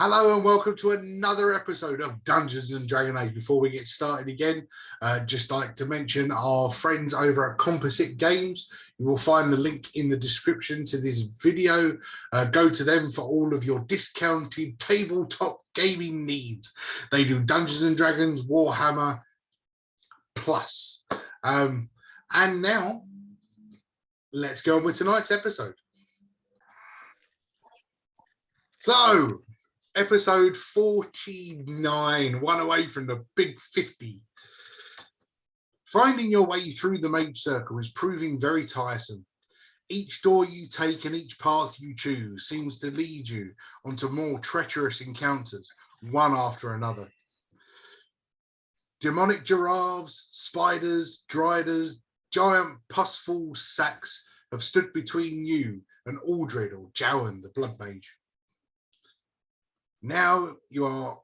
Hello and welcome to another episode of Dungeons and Dragons. Before we get started again, just like to mention our friends over at Composite Games. You will find the link in the description to this video. Go to them for all of your discounted tabletop gaming needs. They do Dungeons and Dragons, Warhammer Plus. And now, let's go on with tonight's episode. So, episode 49, one away from the big 50. Finding your way through the mage circle is proving very tiresome. Each door you take and each path you choose seems to lead you onto more treacherous encounters, one after another. Demonic giraffes, spiders, driders, giant pusful sacks have stood between you and Aldred or Jowan, the blood mage. Now you are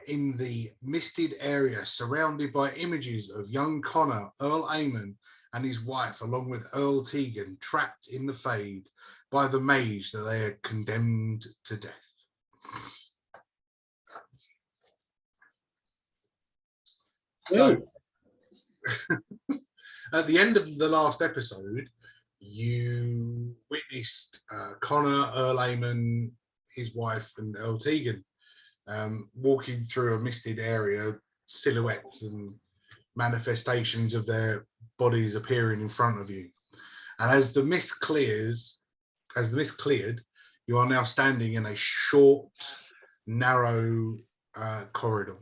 in the misted area, surrounded by images of young Connor, Earl Aemon, and his wife, along with Earl Tegan, trapped in the Fade by the mage that they are condemned to death. So, at the end of the last episode, you witnessed Connor, Earl Aemon, his wife, and Earl Tegan walking through a misted area, silhouettes and manifestations of their bodies appearing in front of you. And as the mist cleared, you are now standing in a short, narrow corridor.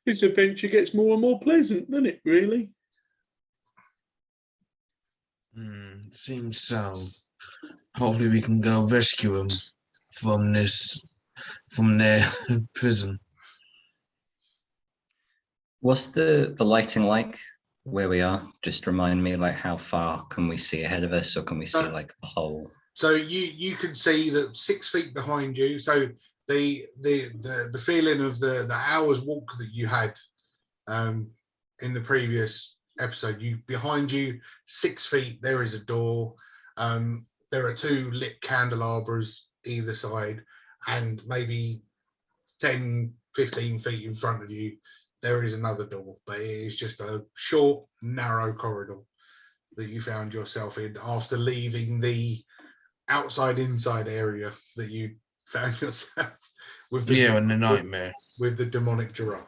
This adventure gets more and more pleasant, doesn't it, really? Seems so. Hopefully we can go rescue him from their prison. What's the lighting like where we are? Just remind me, like, how far can we see ahead of us, or can we see like the whole? So you can see that 6 feet behind you. So the feeling of the hour's walk that you had in the previous episode, behind you 6 feet there is a door. There are 2 lit candelabras either side, and maybe 10-15 feet in front of you there is another door, but it is just a short, narrow corridor that you found yourself in after leaving the outside-inside area that you found yourself with in the nightmare with the demonic giraffe.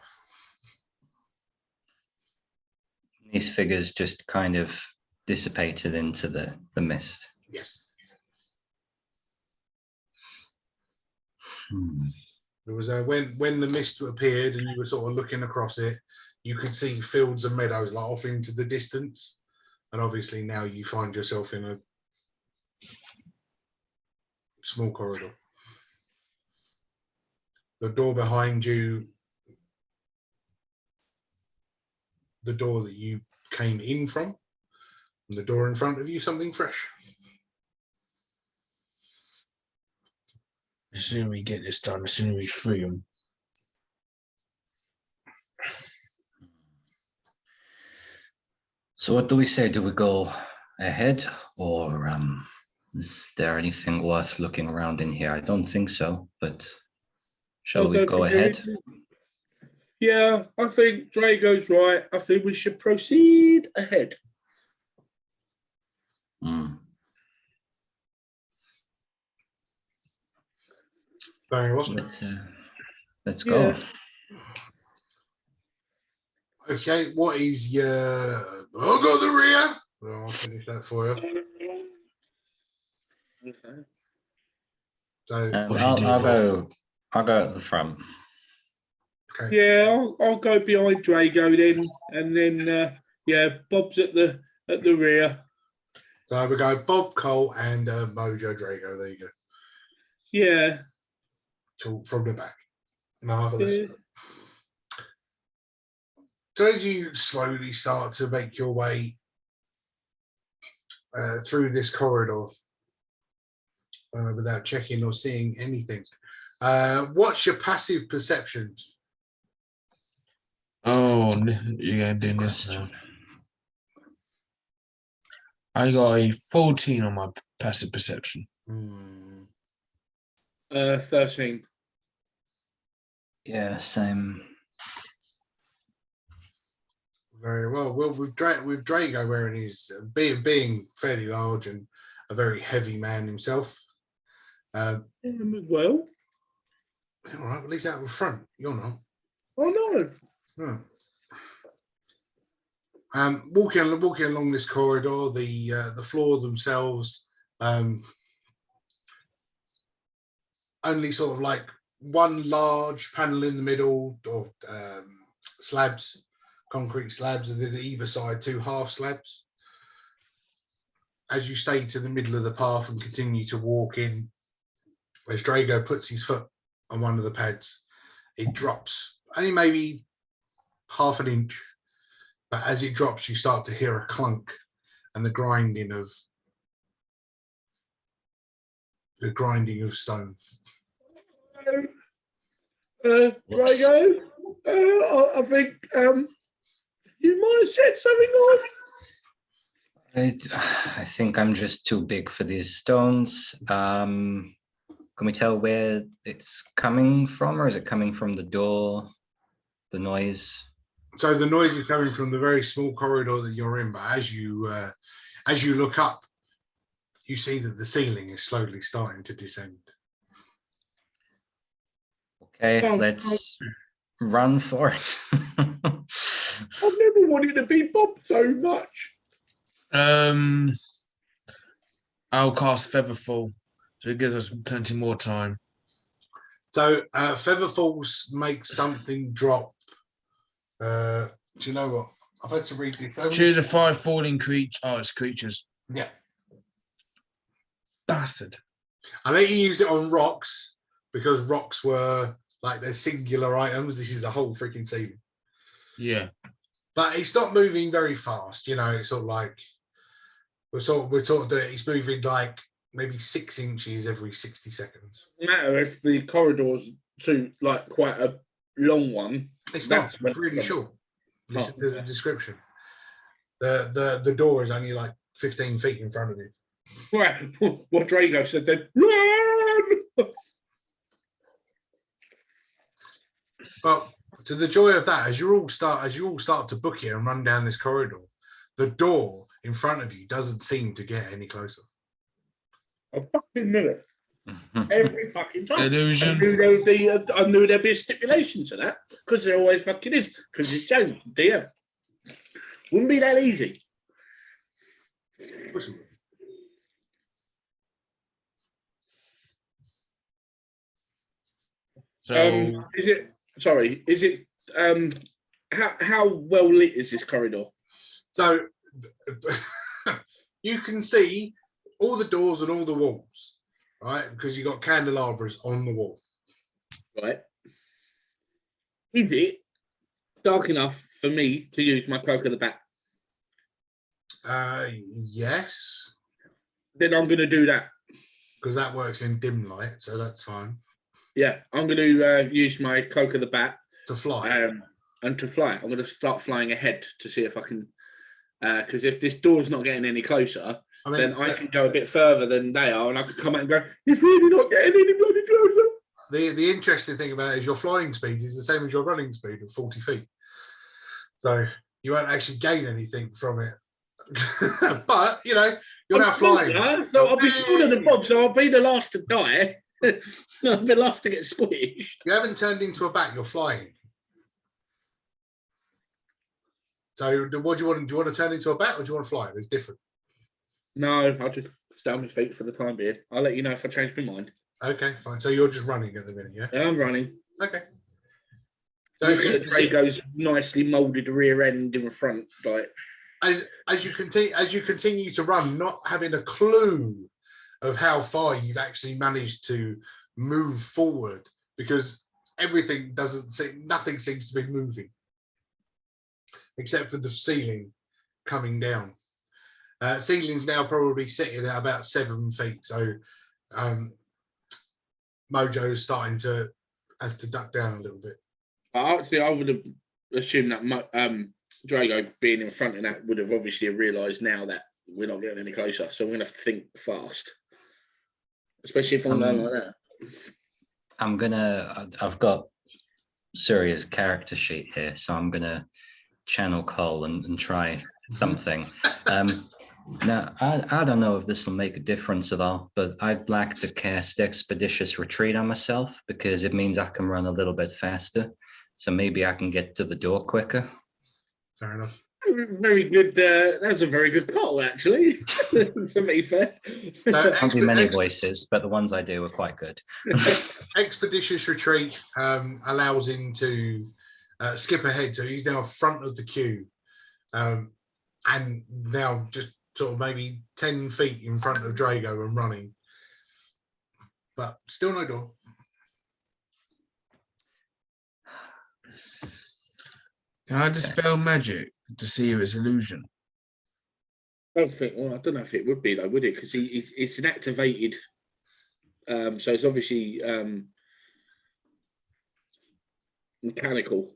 These figures just kind of dissipated into the mist. Yes. There was when the mist appeared and you were sort of looking across it, you could see fields and meadows like off into the distance, and obviously now you find yourself in a small corridor. The door behind you, the door that you came in from, and the door in front of you, something fresh. The sooner we get this done, the sooner we free him. So what do we say? Do we go ahead, or is there anything worth looking around in here? I don't think so, but shall we go ahead? Yeah, I think Drago's right. I think we should proceed ahead. Very well. Let's go. Yeah. Okay, what is your... I'll go the rear. Well, I'll finish that for you. Okay. So I'll go at the front. Okay. Yeah, I'll go behind Drago then, and then Bob's at the rear. So we go Bob, Cole, and Mojo Drago. There you go. Yeah. From the back. Marvelous. Yeah. So as you slowly start to make your way through this corridor without checking or seeing anything, what's your passive perceptions? Oh, you're gonna do this now. I got a 14 on my passive perception. 13. Yeah, same. Very well. Well, with Drago wearing his being fairly large and a very heavy man himself. Well, All right, well, he's out in front. You're not. oh no. Walking along this corridor, the floor themselves, only sort of like one large panel in the middle, or slabs, concrete slabs, and then either side 2 half slabs. As you stay to the middle of the path and continue to walk in, as Drago puts his foot on one of the pads, it drops only maybe half an inch. But as it drops, you start to hear a clunk and the grinding of stone. Drago, I think you might have set something off. I think I'm just too big for these stones. Can we tell where it's coming from, or is it coming from the door, the noise? So the noise is coming from the very small corridor that you're in, but as you look up, you see that the ceiling is slowly starting to descend. Okay, let's run for it. I've never wanted to be Bob so much. I'll cast Featherfall, so it gives us plenty more time. So Featherfalls makes something drop. Do you know what? I've had to read this. Choose a 5 falling creature. Oh, it's creatures. Yeah. Bastard. I think he used it on rocks because rocks were like they're singular items. This is the whole freaking ceiling. Yeah. But it's not moving very fast. You know, it's sort of like we're taught that it's moving like maybe 6 inches every 60 seconds. No matter if the corridor's too like quite a long one. It's not really short. Listen to the description. The door is only like 15 feet in front of you. Right. What Drago said then, run! But to the joy of that, as you all start to book it and run down this corridor, the door in front of you doesn't seem to get any closer. A fucking minute. Every fucking time. Illusion. I knew there'd be a stipulation to that, because there always fucking is, because it's Jowan, dear. Wouldn't be that easy. Listen. So Is it how well lit is this corridor? So you can see all the doors and all the walls, right? Because you've got candelabras on the wall. Right. Is it dark enough for me to use my cloak of the bat? Yes. Then I'm going to do that. Because that works in dim light, so that's fine. Yeah, I'm going to use my cloak of the bat To fly. and to fly. I'm going to start flying ahead to see if I can. Because if this door's not getting any closer, then I can go a bit further than they are, and I can come out and go, it's really not getting any bloody closer. The interesting thing about it is your flying speed is the same as your running speed of 40 feet. So you won't actually gain anything from it. But, you know, you're now flying. So I'll be smaller than Bob, so I'll be the last to die. I'll be the last to get squished. You haven't turned into a bat, you're flying. So what do you want? Do you want to turn into a bat or do you want to fly? It's different. No, I'll just stay on my feet for the time being. I'll let you know if I change my mind. Okay, fine. So you're just running at the minute, yeah? I'm running. Okay. So Look at Drago's nicely moulded rear end in the front, like. As you continue to run, not having a clue of how far you've actually managed to move forward, because nothing seems to be moving except for the ceiling coming down. Ceiling's now probably sitting at about 7 feet, so Mojo's starting to have to duck down a little bit. Actually, I would have assumed that Drago being in front of that would have obviously realised now that we're not getting any closer. So we're gonna think fast, especially if I'm going like that. I've got Surya's character sheet here, so I'm gonna channel Cole and try something. Now, I don't know if this will make a difference at all, but I'd like to cast Expeditious Retreat on myself because it means I can run a little bit faster. So maybe I can get to the door quicker. Fair enough. Very good. That's a very good call, actually. To be fair. Can't do many voices, but the ones I do are quite good. Expeditious Retreat allows him to skip ahead, so he's now front of the queue, and now just sort of maybe 10 feet in front of Drago and running, but still no door. Can I dispel magic to see if it's illusion? I don't know if it would be though, would it? Because it's an activated, so it's obviously mechanical.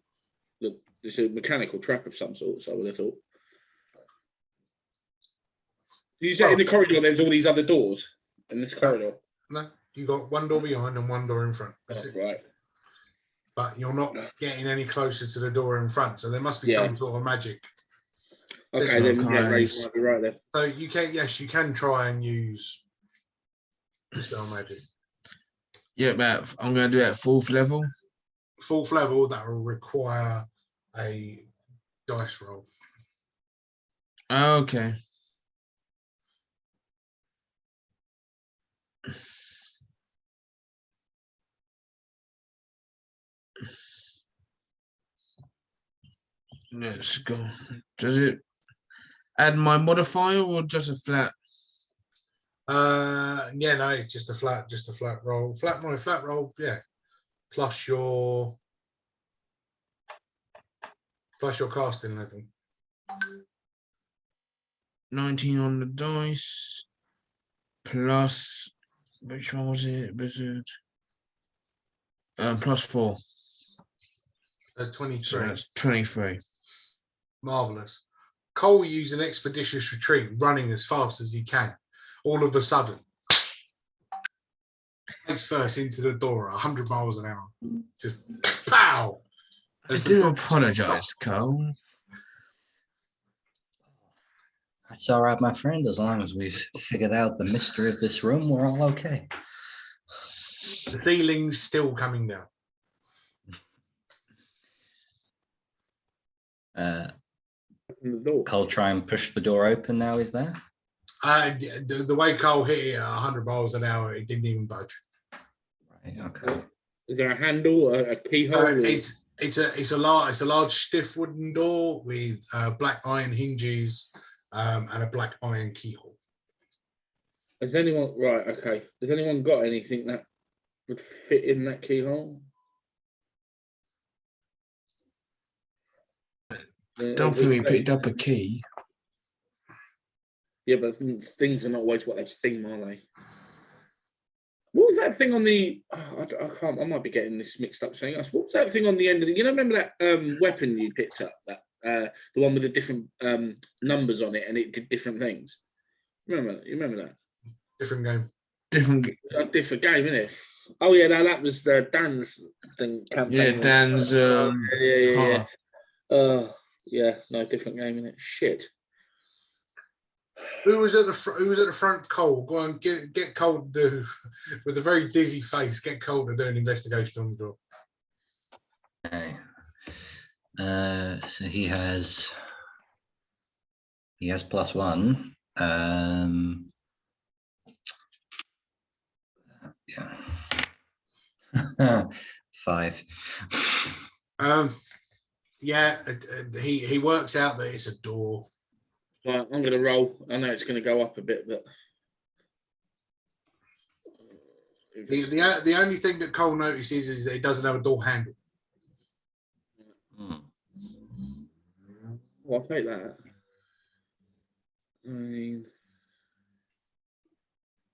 It's a mechanical trap of some sort. So I would have thought. You say in the corridor, there's all these other doors in this corridor. No, you got one door behind and one door in front. That's it. Right. But you're not getting any closer to the door in front, so there must be some sort of magic. Okay, then Ray might be right there. So you can try and use dispel magic. Yeah, but I'm going to do it at 4th level. 4th level, that will require a dice roll. Okay. Let's go. Does it add my modifier or just a flat? Yeah, no, it's just a flat roll. Flat roll, yeah. Plus your casting level. 19 on the dice. Plus, which one was it? Wizard. Plus 4. 23. So that's 23. Marvelous. Cole used an expeditious retreat, running as fast as he can. All of a sudden, face first into the door at 100 miles an hour. Just pow! I do apologize, Cole. That's all right, my friend. As long as we've figured out the mystery of this room, we're all okay. The ceiling's still coming down. Cole try and push the door open now, is there? The way Cole hit it at 100 miles an hour, it didn't even budge. Right, okay. Is there a handle, a keyhole? It's a large stiff wooden door with black iron hinges and a black iron keyhole. Has anyone Has anyone got anything that would fit in that keyhole? Don't think we picked up a key. Yeah, but things are not always what they seem, are they? What was that thing on the? I might be getting this mixed up. Saying what was that thing on the end of the? Remember that weapon you picked up? That the one with the different numbers on it, and it did different things. You remember that? Different game. Different game, isn't it? Oh yeah, that was the Dan's thing. Yeah, Dan's. Yeah. Yeah, no, different game, innit? Shit. Who was at the front? Cole. Go on, get Cole to do with a very dizzy face. Get Cole to do an investigation on the door. Okay. So he has +1. Yeah. 5. Yeah, he works out that it's a door. Right, I'm going to roll. I know it's going to go up a bit, but the only thing that Cole notices is that it doesn't have a door handle. Well, I'll take that.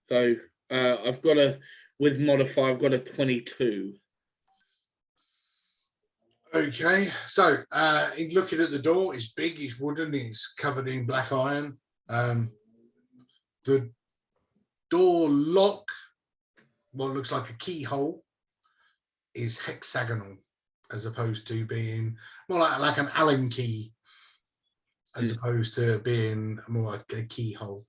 So I've got with modify, I've got a 22. Okay, so looking at the door, it's big, it's wooden, it's covered in black iron. The door lock, what looks like a keyhole, is hexagonal, as opposed to being more like an Allen key, as opposed to being more like a keyhole.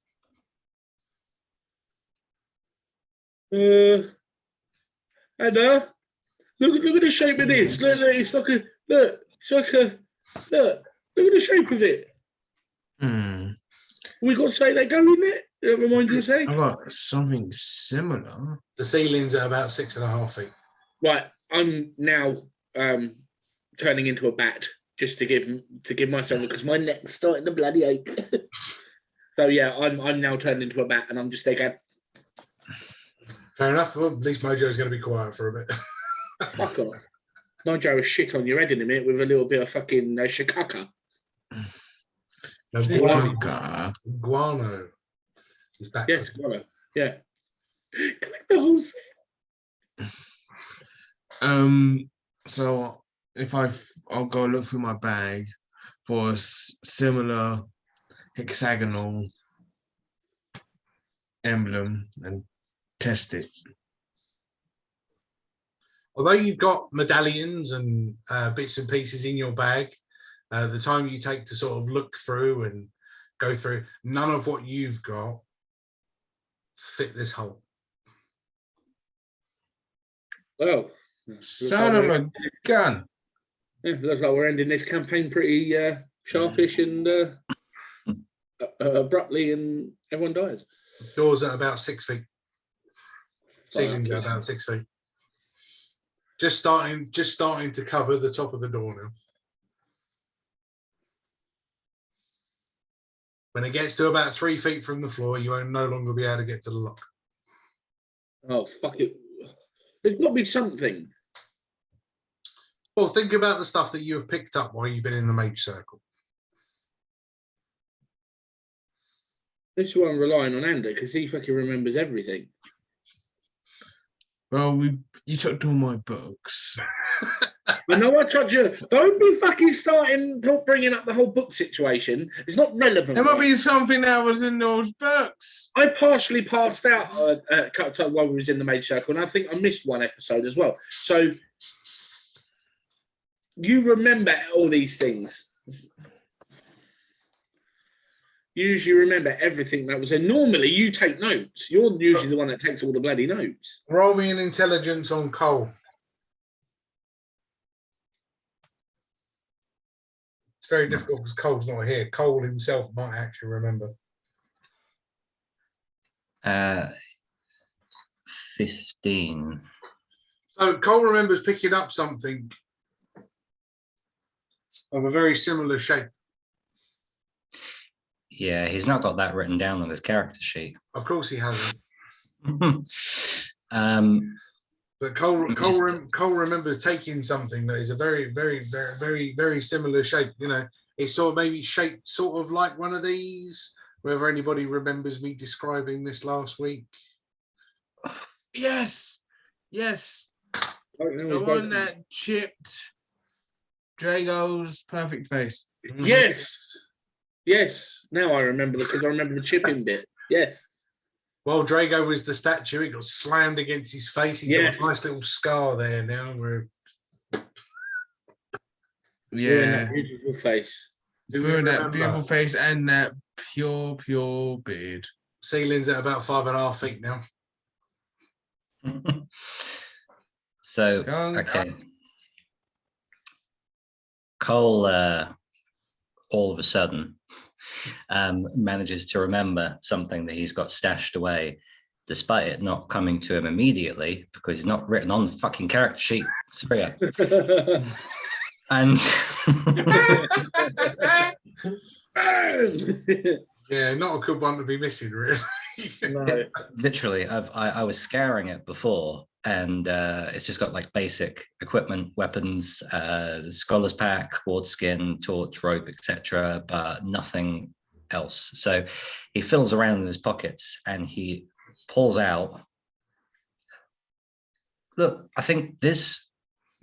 And look at the shape of this. Look, it's like a look. It's like a look. Look at the shape of it. We got to say they go in it. That reminds you of saying. I got something similar. The ceiling's at about 6.5 feet. Right, I'm now turning into a bat just to give myself, because my neck's starting to bloody ache. So yeah, I'm now turned into a bat, and I'm just there going. Fair enough. Well, at least Mojo's going to be quiet for a bit. Fuck off. Mojo will shit on your head in a minute with a little bit of fucking shikaka. No, guano. He's back. Yes, guano. Yeah. Collect the whole thing. So if I'll go look through my bag for a similar hexagonal emblem and test it. Although you've got medallions and bits and pieces in your bag, the time you take to sort of look through and go through, none of what you've got fit this hole. Oh, son of a gun. Yeah, looks like we're ending this campaign pretty sharpish and abruptly, and everyone dies. Doors at about 6 feet. Ceiling's at about 6 feet. Just starting to cover the top of the door now. When it gets to about 3 feet from the floor, you won't no longer be able to get to the lock. Oh, fuck it. There's got to be something. Well, think about the stuff that you have picked up while you've been in the mage circle. This is why I'm relying on Andy, because he fucking remembers everything. Well, you took all my books. I know I told you. Don't be fucking not bringing up the whole book situation. It's not relevant. There might be something that was in those books. I partially passed out while we was in the mage circle, and I think I missed one episode as well. So you remember all these things. You usually remember everything that was there. Normally, you take notes. You're usually the one that takes all the bloody notes. Roll me an intelligence on Cole. It's very difficult because Cole's not here. Cole himself might actually remember. 15. So Cole remembers picking up something of a very similar shape. Yeah, he's not got that written down on his character sheet. Of course he hasn't. But Cole remembers taking something that is a very, very, very, very, very similar shape. You know, it's sort of maybe shaped sort of like one of these. Whether anybody remembers me describing this last week. Yes. The one that chipped Drago's perfect face. Yes. Now I remember because I remember the chipping bit. Yes. Well, Drago was the statue. He got slammed against his face. He's got a nice little scar there now. That beautiful face. Doing that beautiful face and that pure beard. Ceiling's at about 5.5 feet now. So, okay. Cole, all of a sudden, manages to remember something that he's got stashed away, despite it not coming to him immediately because it's not written on the fucking character sheet. Sorry. And yeah, not a good one to be missing, really. No. Literally, I was scouring it before, and it's just got like basic equipment, weapons, scholar's pack, ward skin, torch, rope, etc., but nothing else. So he fills around in his pockets and he pulls out. Look, I think this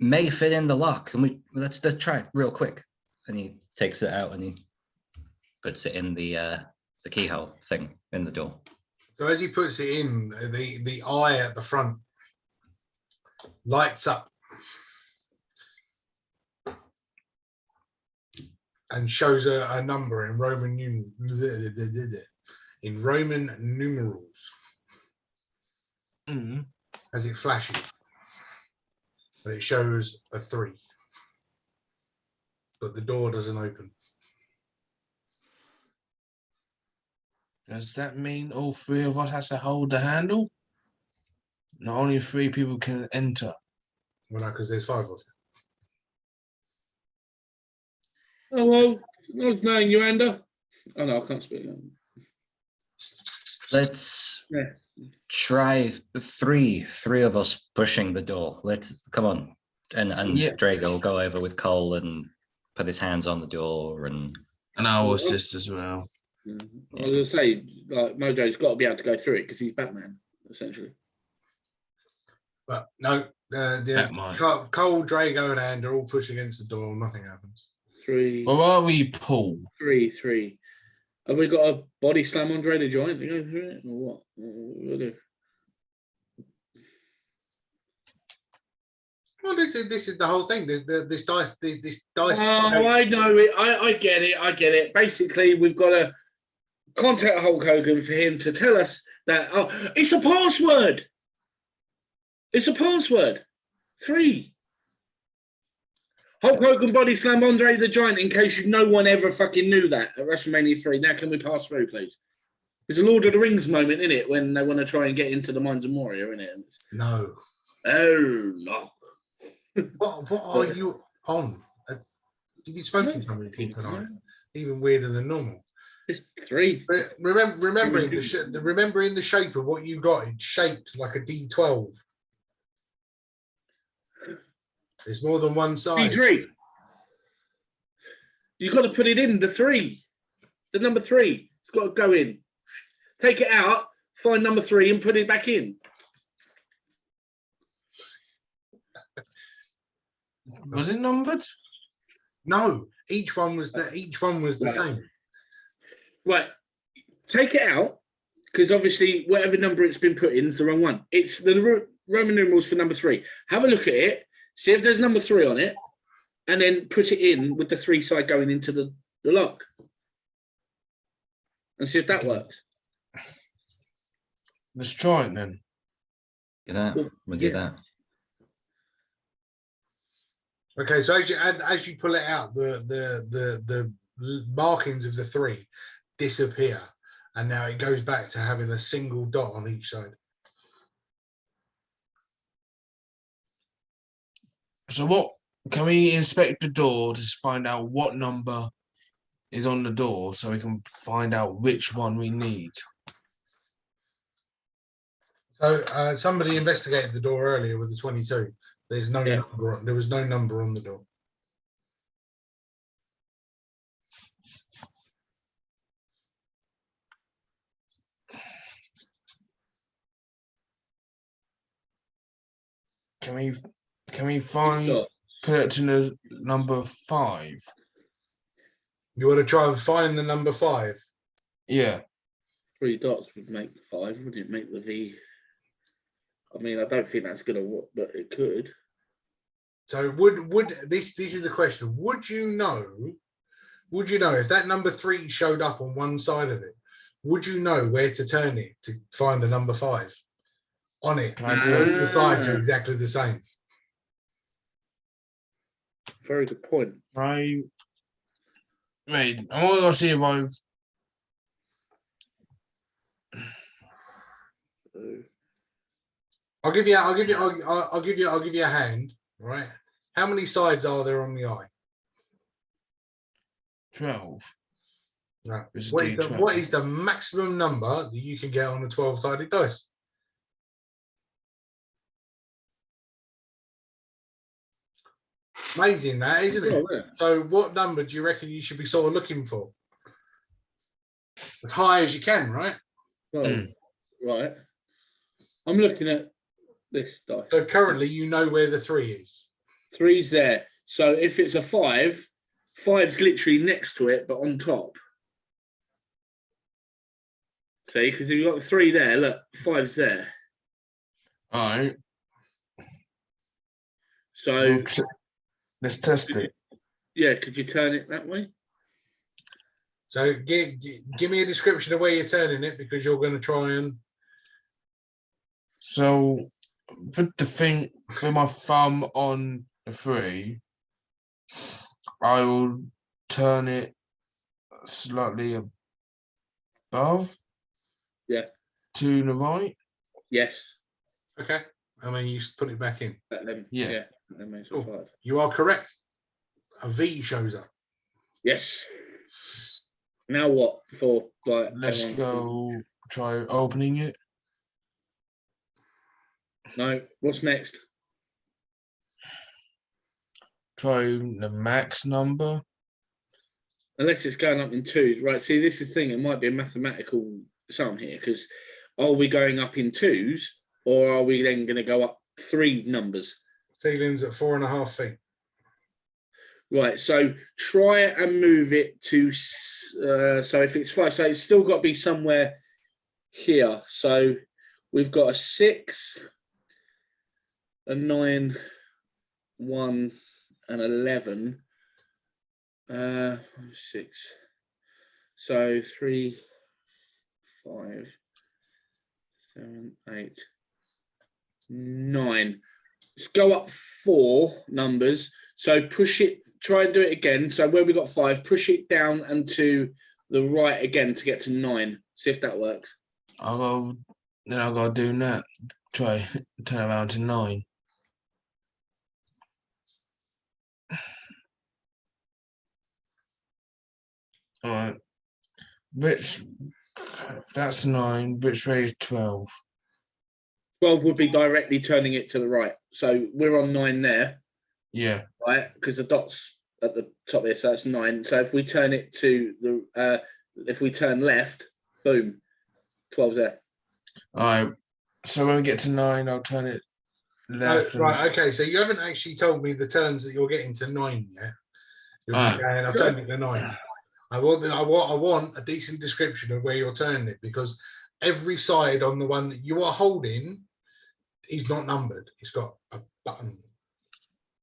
may fit in the lock, and let's try it real quick. And he takes it out and he puts it in the keyhole thing in the door. So as he puts it in, the eye at the front lights up and shows a number in Roman numerals as it flashes, and it shows a 3, but the door doesn't open. Does that mean all 3 of us has to hold the handle? Not only 3 people can enter. Well, no, because there's 5 of you. Oh, well, nice knowing you, Ander. Oh, no, I can't speak. Let's Yeah. try three of us pushing the door. Let's come on. And Drago will go over with Cole and put his hands on the door and I will assist as well. I was going to say, like, Mojo's got to be able to go through it because he's Batman, essentially. But no, Cole, Drago, and Andy all push against the door. Nothing happens. 3. Or are we Paul? 3. Have we got a body slam on Dre the Giant to go through it, or what? We'll do. Well, this is the whole thing. This dice. Oh, I know it. I get it. I get it. Basically, we've got to contact Hulk Hogan for him to tell us that it's a password. It's a password. 3. Hulk Hogan body slam Andre the Giant in case no one ever fucking knew that at WrestleMania 3. Now can we pass through, please? It's a Lord of the Rings moment, isn't it? When they want to try and get into the minds of Moria, isn't it? No. Oh, no. What are you on? Have you spoken to somebody tonight? Even weirder than normal. It's 3. Remembering the shape of what you got, it's shaped like a D12. There's more than one side. D3. You've got to put it in, the 3. The number 3. It's got to go in. Take it out, find number 3 and put it back in. Was it numbered? No, each one was the same. Right. Take it out, because obviously whatever number it's been put in is the wrong one. It's the Roman numerals for number 3. Have a look at it. See if there's number 3 on it, and then put it in with the 3 side going into the lock. And see if that works. Let's try it then. do that. We'll do that. Okay, so as you pull it out, the markings of the 3 disappear, and now it goes back to having a single dot on each side. So what can we inspect the door to find out what number is on the door so we can find out which one we need? So somebody investigated the door earlier with the 22. There's no number. There was no number on the door. Can we put it to the number 5? You want to try and find the number 5? Yeah. 3 dots would make 5, wouldn't it? Make the V. I mean, I don't think that's gonna work, but it could. So would this is the question? Would you know if that number 3 showed up on one side of it? Would you know where to turn it to find a number 5 on it? The sides are exactly the same. Very good point. Wait, I'm gonna see if I've. I'll give you a hand, right? How many sides are there on the eye? 12. Right. What is the maximum number that you can get on a 12-sided dice? Amazing, that, isn't it? Yeah. So what number do you reckon you should be sort of looking for? As high as you can, right? Well, right. I'm looking at this dice. So currently you know where the 3 is. 3's there. So if it's a 5, 5's literally next to it, but on top. See, because you've got 3 there. Look, 5's there. All right. So Let's test it. yeah, could you turn it that way? So give me a description of where you're turning it, because you're going to try and. So with the thing, with my thumb on the 3, I will turn it slightly above. Yeah. To the right. Yes. Okay. I mean, you put it back in. Yeah. That makes it Cool. 5. You are correct. A V shows up. Yes. Now what? For like, Let's go try opening it. No. What's next? Try the max number. Unless it's going up in 2s, right? See, this is the thing. It might be a mathematical sum here, because are we going up in 2s, or are we then going to go up 3 numbers? Ceiling's at 4.5 feet. Right. So try and move it to. So if it's 5, so it's still got to be somewhere here. So we've got a 6, a 9, 1, and 11. 6. So 3, 5, 7, 8, 9. Let's go up 4 numbers. So push it, try and do it again. So where we got 5, push it down and to the right again to get to 9. See if that works. I'll go do that. Try turn around to 9. All right. Which that's 9. Which way is 12? 12 would be directly turning it to the right. So we're on 9 there. Yeah. Right, because the dot's at the top here, so that's 9. So if we turn it to the, if we turn left, boom, 12's there. All right. So when we get to 9, I'll turn it left. Right. Okay. So you haven't actually told me the turns that you're getting to 9 yet. You're just going, I've turned it to 9. I want a decent description of where you're turning it, because every side on the one that you are holding is not numbered. It's got a button.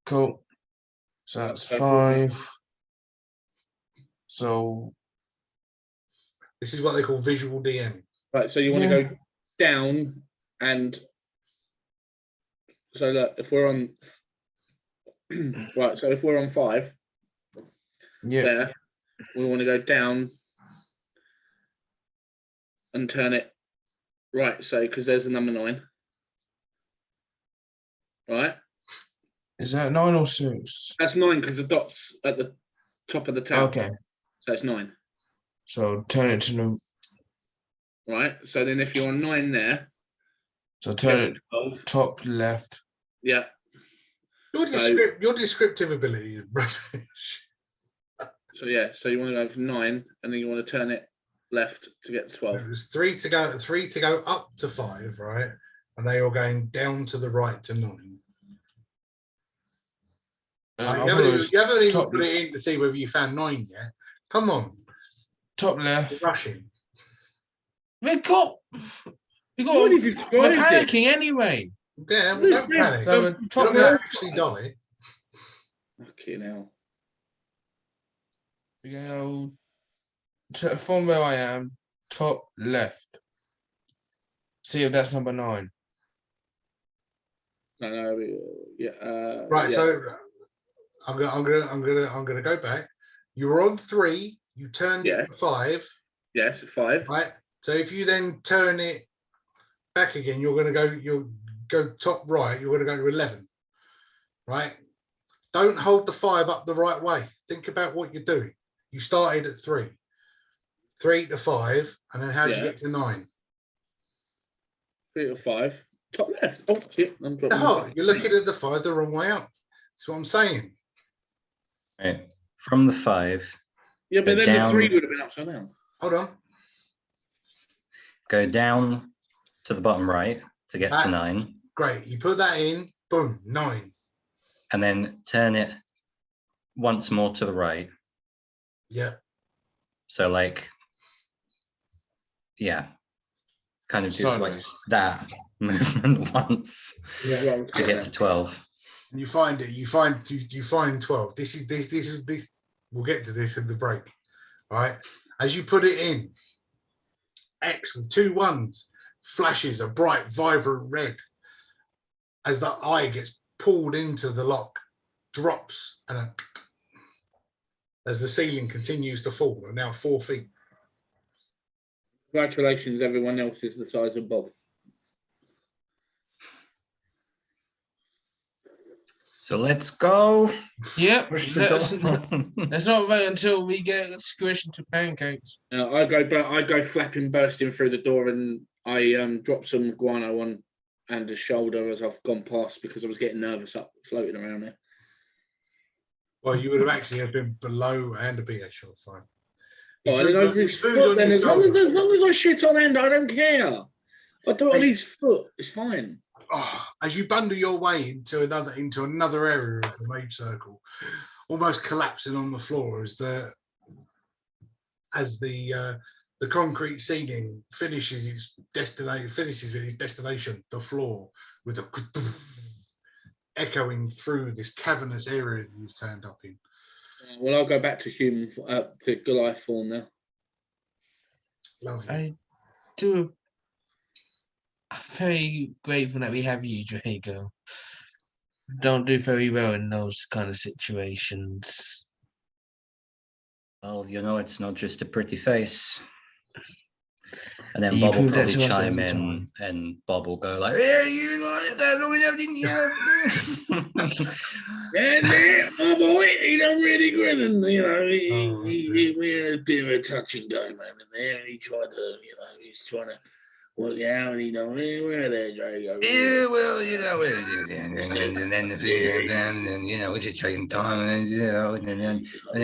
Cool. So that's 5. So this is what they call visual DM. Right. So you want to go down, and so look, if we're on right, so if we're on 5, there, we want to go down and turn it right. So because there's a number 9, right? Is that 9 or 6? That's 9 because the dot's at the top of the tab. Okay. So it's 9. So turn it to the Right. So then if you're on 9 there. So turn it top left. Yeah. Your descriptive ability is rubbish. So yeah, so you want to go to 9, and then you want to turn it left to get to 12. There's 3 to go. 3 to go up to 5, right? And they are going down to the right to 9. You haven't even put it in to see whether you found 9 yet. Come on. Top left. You're rushing. We're panicking anyway. Yeah, well, don't panic. So top You're left. actually die. Okay, now. We go from where I am, top left. See if that's number 9. No, yeah. Right. Yeah. So I'm gonna go back. You were on 3. You turned it to 5. Yes, 5. Right. So if you then turn it back again, you'll go top right. You're gonna go to 11. Right. Don't hold the 5 up the right way. Think about what you're doing. You started at 3. 3 to 5, and then how did you get to 9? 3 to 5. Top left. Oh shit! No, you're looking at the 5 the wrong way up. That's what I'm saying. Right. From the 5. Yeah, but then down, the 3 would have been upside down. Hold on. Go down to the bottom right to get to 9. Great. You put that in. Boom. 9. And then turn it once more to the right. Yeah. So like, yeah. kind of do like Sideways. that movement once Yeah. to get to 12. And you find it. You find 12. This is this. We'll get to this at the break. All right. As you put it in, X with 2 1s flashes a bright, vibrant red as the eye gets pulled into the lock, drops, and as the ceiling continues to fall, and now 4 feet. Congratulations, everyone else is the size of Bob. So let's go. Yep. Push the door. Let's not wait until we get squished into pancakes. I go flapping, bursting through the door, and I drop some guano on Anders' shoulder as I've gone past because I was getting nervous up floating around there. Well, you would have actually have been below and a BA shot, fine. Oh, I didn't over his foot then. As long as I shit on Ender, I don't care. I do it on his foot. It's fine. Oh, as you bundle your way into another area of the mage circle, almost collapsing on the floor as the concrete ceiling finishes its destination, the floor, with a echoing through this cavernous area that you've turned up in. Well, I'll go back to human, to Goliath form now. Lovely. I do. I'm very grateful that we have you, Drago. Don't do very well in those kind of situations. Well, you know, it's not just a pretty face. And then You Bob will prove that probably to us chime every in, time. and Bob will go like, "Yeah, you like that? Yeah, my boy, he done really good, and you know, Oh, we had a bit of a touch and go moment there, and he tried to, you know, he's trying to work it out, and he done really well there, Drago. Yeah, well, you know, and then the thing goes down, and then, you know, we're just taking time, and then, you know, and then, You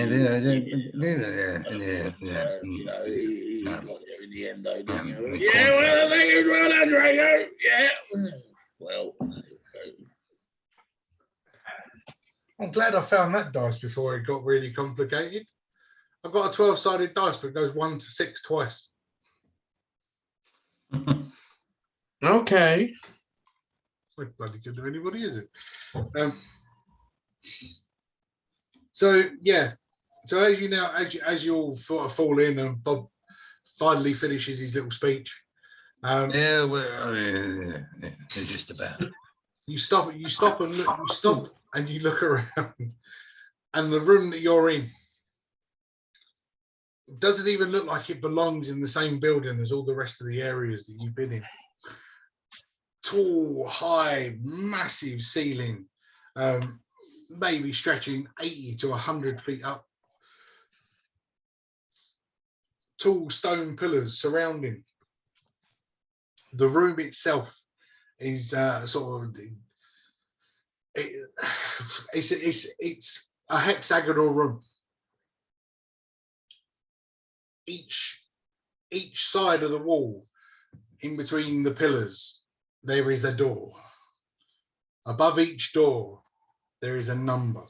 know, he got there in the end, though, didn't you? of Yeah, course. well, thank you, well done, Drago. Yeah, well. I'm glad I found that dice before it got really complicated. I've got a 12-sided dice, but it goes 1 to 6 twice. Okay. It's not bloody good to anybody, is it? So yeah. So as you all sort of fall in, and Bob finally finishes his little speech. Yeah, well, yeah, just about. You stop and look. You stop and you look around, and the room that you're in doesn't even look like it belongs in the same building as all the rest of the areas that you've been in. Tall, high, massive ceiling, maybe stretching 80 to 100 feet up. Tall stone pillars surrounding. The room itself is it's a hexagonal room. Each side of the wall, in between the pillars, there is a door. Above each door, there is a number.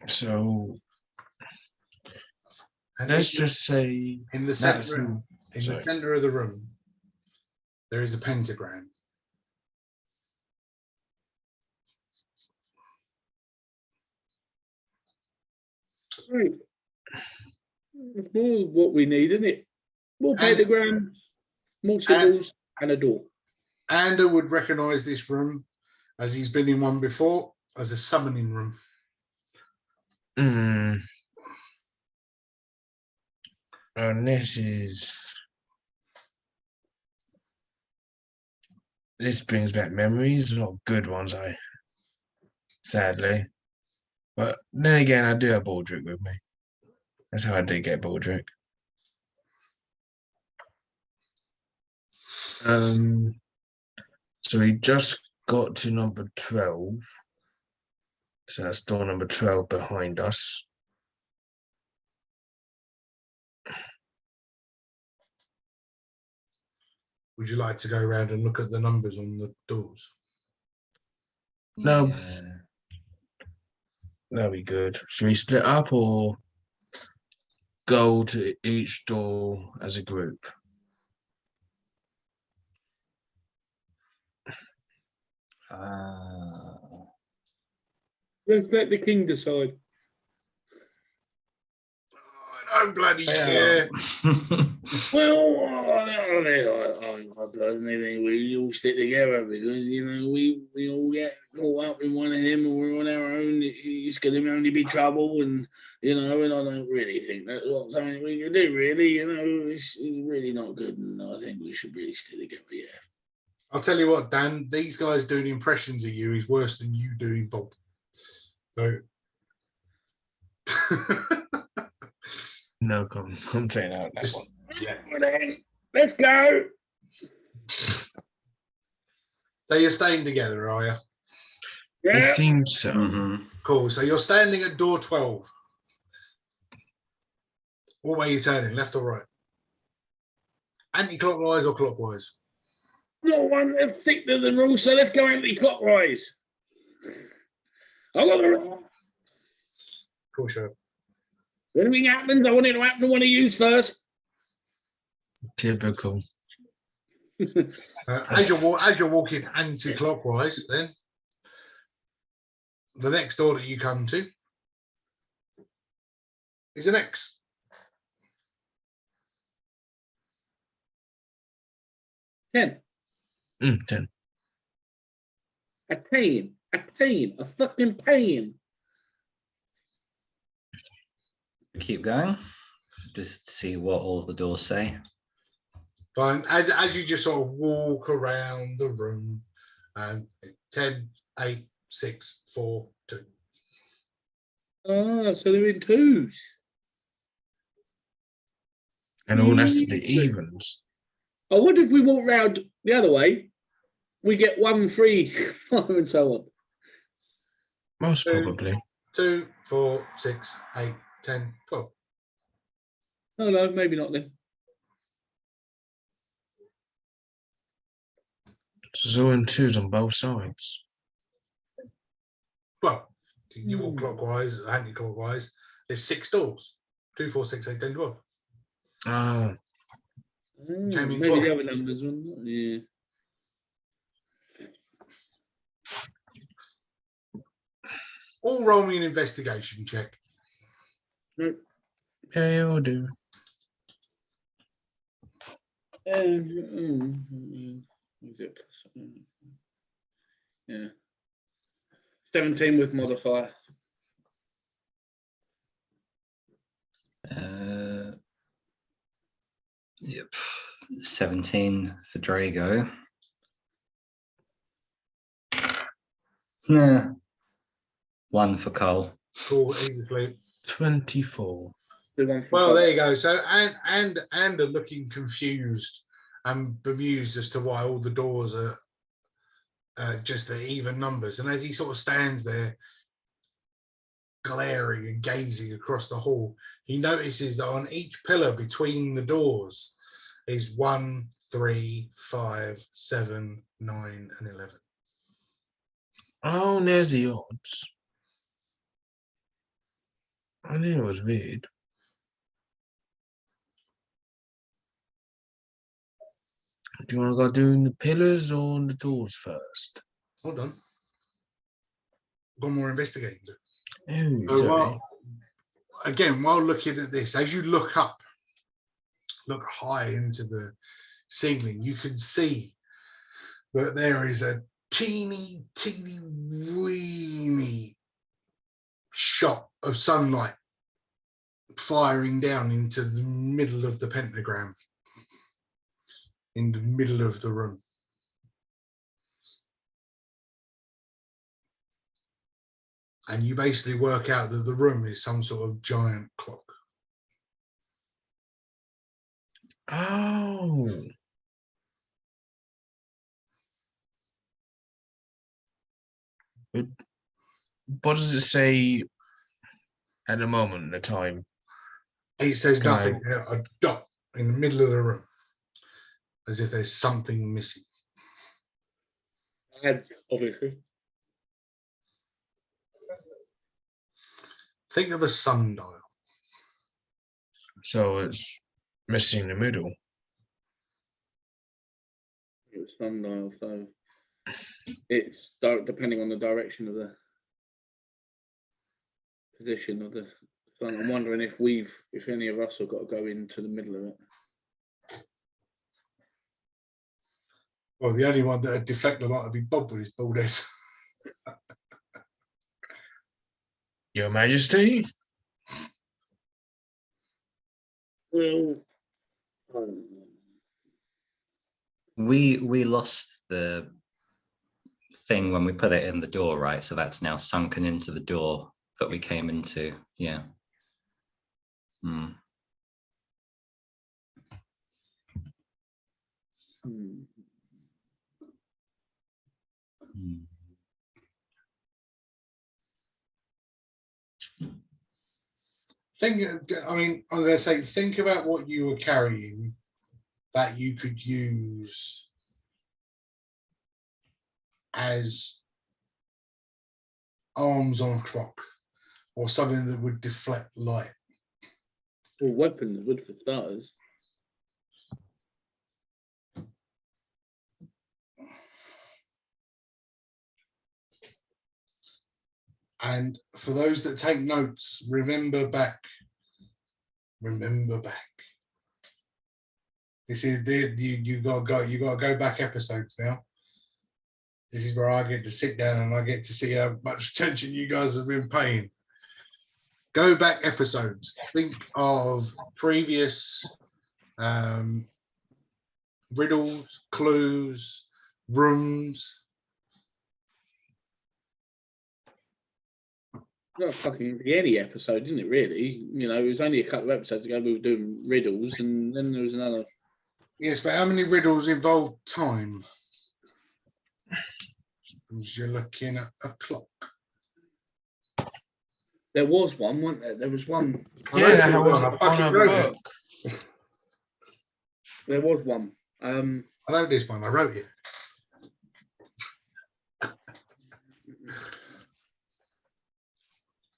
So And let's just say in the center of the room, there is a pentagram. Right. It's more what we need, isn't it? More pentagrams, more symbols, and a door. Ander would recognize this room, as he's been in one before, as a summoning room. And this brings back memories, not good ones, sadly. But then again, I do have Baldric with me. That's how I did get Baldric. So we just got to number 12. So that's door number 12 behind us. Would you like to go around and look at the numbers on the doors? No. Yeah. That'll be good. Should we split up or? go to each door as a group. Let's let the king decide. I don't bloody care. Well, I personally think we all stick together because we all get caught up in one of them, and we're on our own. It's going to only be trouble, and and I don't really think that's what something we can do. Really, it's really not good, and I think we should really stick together. Yeah. I'll tell you what, Dan. These guys doing impressions of you is worse than you doing Bob. So. No comment. I'm saying out that one. Yeah. Let's go. So you're staying together, are you? Yeah. It seems so. Mhm. Cool. So you're standing at door 12. What way are you turning, left or right? Anti-clockwise or clockwise? Not one that's thicker than rules, so let's go anti-clockwise. I got the right. Cool, sure. If anything happens, I want it to happen to one of you first. Typical. As you're walking anti-clockwise, then the next door that you come to is an X. Ten. 10. A pain. A fucking pain. Keep going. Just see what all the doors say. Fine. As you just sort of walk around the room, 10, 8, 6, 4, 2. Ah, so they're in twos. And all that's the evens. I wonder if we walk round the other way, we get 1, 3, 5, and so on. Most 2, probably. 2, 4, 6, 8, 10, 12. Oh no, maybe not then. It's all in twos on both sides. Well, you walk clockwise, anti-clockwise. There's 6 doors. 2, 4, 6, 8, 10, 12. Oh, Maybe 12. the other numbers, wouldn't it? Yeah. All roll me an investigation check. Nope. yeah, we'll do. Yeah. 17 with modifier. Yep. 17 for Drago. Nah. 1 for Cole. Cool, easily. 24. Well, there you go. So and are looking confused and bemused as to why all the doors are just at even numbers. And as he sort of stands there, glaring and gazing across the hall, he notices that on each pillar between the doors is 1, 3, 5, 7, 9, and 11. Oh, there's the odds. I knew it was weird. Do you want to go doing the pillars or the doors first? Hold on. Got more investigating to do. Oh, So sorry. while looking at this, as you look high into the ceiling, you can see that there is a teeny weeny shot of sunlight firing down into the middle of the pentagram, in the middle of the room. And you basically work out that the room is some sort of giant clock. Oh. What does it say at the moment, the time? It says Can nothing, a dot in the middle of the room, as if there's something missing. Obviously. Think of a sundial. So it's missing the middle. It was sundial, so it's depending on the direction of the position of the sun. I'm wondering if any of us have got to go into the middle of it. Well, the only one that would deflect a lot would be Bob with his bald head. Your Majesty. Well, We lost the thing when we put it in the door, right? So that's now sunken into the door that we came into. Yeah. Hmm. Hmm. I mean, I'm going to say, think about what you were carrying that you could use as arms on a clock or something that would deflect light. Well, weapons would, for starters. And for those that take notes, remember back. This is you got to go back episodes now. This is where I get to sit down and I get to see how much attention you guys have been paying. Go back episodes. Think of previous riddles, clues, rooms. Not fucking any episode, didn't it? Really, you know, it was only a couple of episodes ago we were doing riddles, and then there was another. Yes, but how many riddles involve time? You're looking at a clock. There was one, wasn't there? There was one. Yeah, that was I on fucking a wrote book. There was one. I know this one. I wrote it.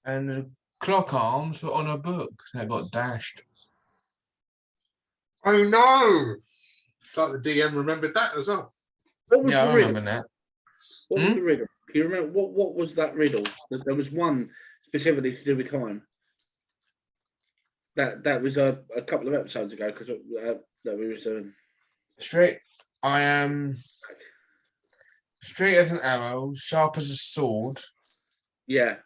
And the clock arms were on a book that got dashed. Oh no! It's like the DM remembered that as well. What was Yeah, the I riddle? remember that. What was the riddle? Can you remember what was that riddle? There was one specifically to do with time. That was a couple of episodes ago because that we was Straight. I am straight as an arrow, sharp as a sword. yeah.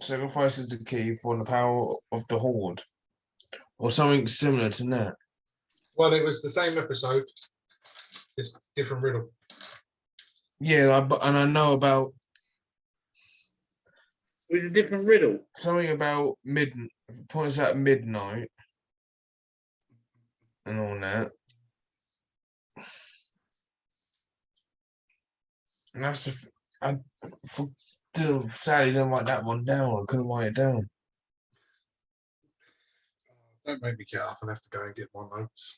Sacrifice is the key for the power of the horde, or something similar to that. Well, it was the same episode, just different riddle. Yeah, and I know about With a different riddle. something about points at midnight and all that. And that's sadly didn't write that one down. I couldn't write it down. Don't make me get up and have to go and get my notes.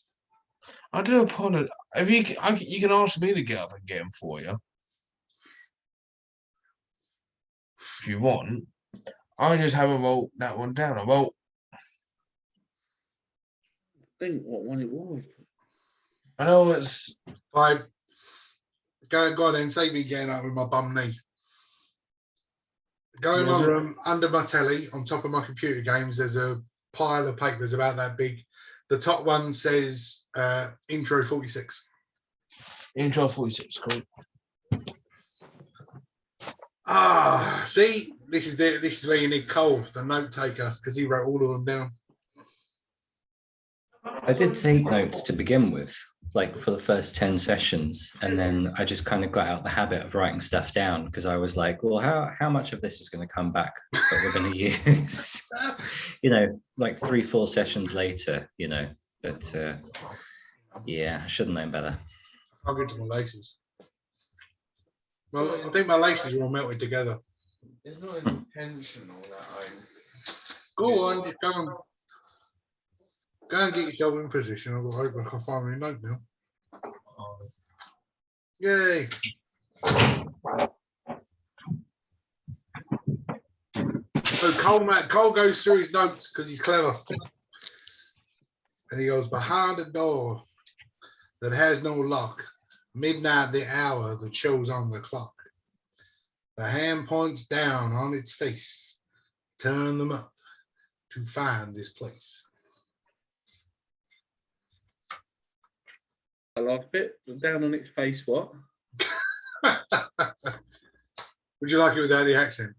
I do apologize. If you can ask me to get up and get them for you, if you want. I just haven't wrote that one down. I wrote. I think what one it was. I know it's. Fine. Go on then. Save me getting up with my bum knee. Go in my room, under my telly, on top of my computer games. There's a pile of papers about that big. The top one says intro 46. Intro 46, cool. Ah, see, this is where you need Cole, the note taker, because he wrote all of them down. I did take notes to begin with, like for the first 10 sessions, and then I just kind of got out the habit of writing stuff down because I was like, well, how much of this is going to come back that we're going to use? You know, like 3-4 sessions later, you know, but yeah, I should have known better. I'll get to my laces. Well, I think my laces are all melted together. It's not intentional that Go on, just go and get yourself in position. I hope I can find my note now. Yay! So Cole goes through his notes because he's clever. And he goes, behind a door that has no lock, midnight the hour that shows on the clock. The hand points down on its face, turn them up to find this place. I love it. Down on its face, what? Would you like it without the accent?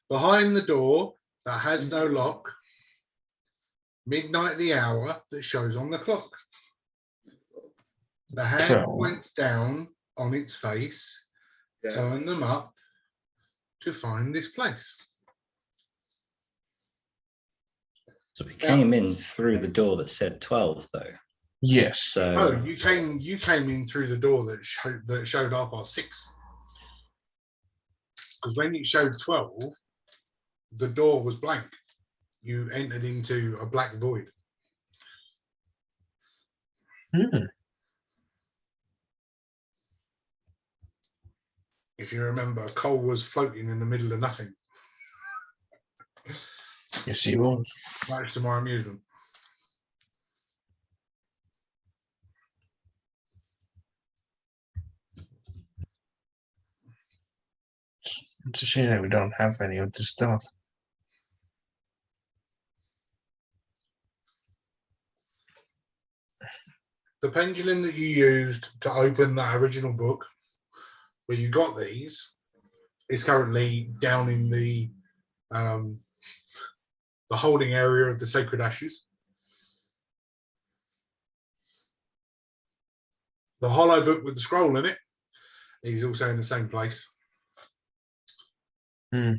Behind the door that has no lock, midnight the hour that shows on the clock. The hand points down on its face, turn them up to find this place. So we came in through the door that said 12, though. Yes. So Oh, you came in through the door that showed 6:30. Because when it showed 12, the door was blank. You entered into a black void. If you remember, Cole was floating in the middle of nothing. Yes, he was. Much to my amusement. It's a shame that we don't have any of the stuff. The pendulum that you used to open that original book, where you got these, is currently down in the holding area of the sacred ashes. The hollow book with the scroll in it is also in the same place. Hmm.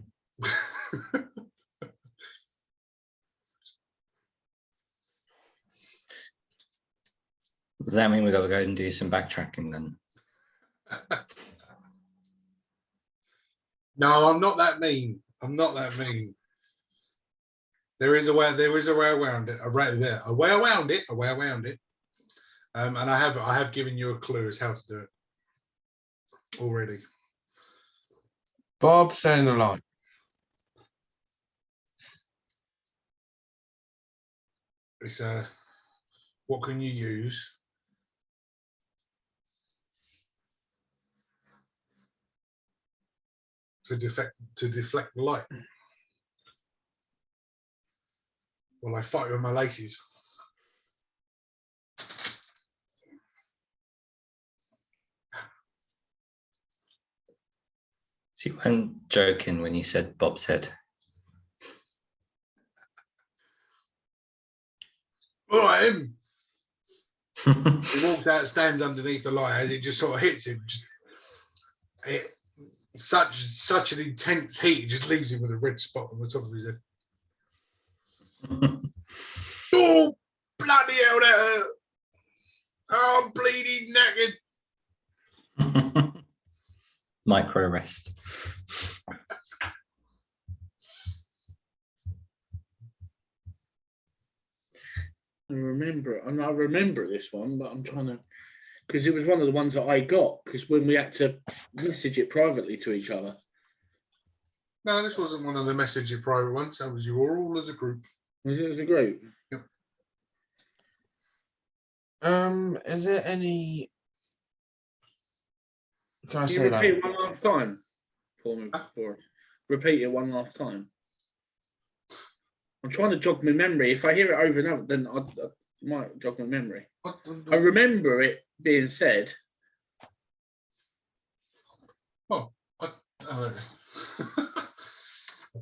does that mean we got to go and do some backtracking then? No, I'm not that mean. I'm not that mean. There is a way around it. A way around it. And I have given you a clue as how to do it already. Bob saying the line. It's what can you use to deflect the light? Well, I fight with my laces. So you weren't joking when you said Bob's head. All right, him. He walks out, stands underneath the light as it just sort of hits him. Such an intense heat, it just leaves him with a red spot on the top of his head. Oh, bloody hell, that hurt. Oh, I'm bleeding naked. Micro rest. I remember it, and I remember this one, but I'm trying to, because it was one of the ones that I got, because when we had to message it privately to each other. No, this wasn't one of the message private ones. That was you all as a group. Was it as a group? Yep. Is there any? Can I Can say you that? repeat it one last time for me? Repeat it one last time. I'm trying to jog my memory. If I hear it over and over, then I might jog my memory. I remember it being said. Oh, I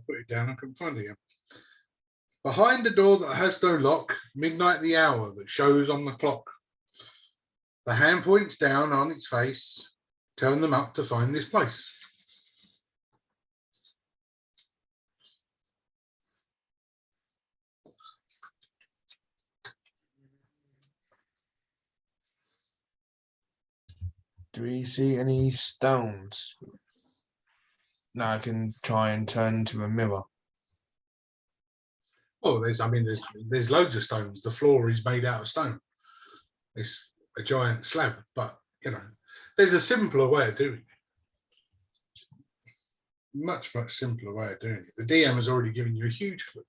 put it down. I couldn't find it again. Behind the door that has no lock, midnight the hour that shows on the clock. The hand points down on its face, turn them up to find this place. Do we see any stones? No, I can try and turn into a mirror. Oh, there's loads of stones. The floor is made out of stone. It's a giant slab, but there's a simpler way of doing it. much simpler way of doing it. The DM has already given you a huge clue.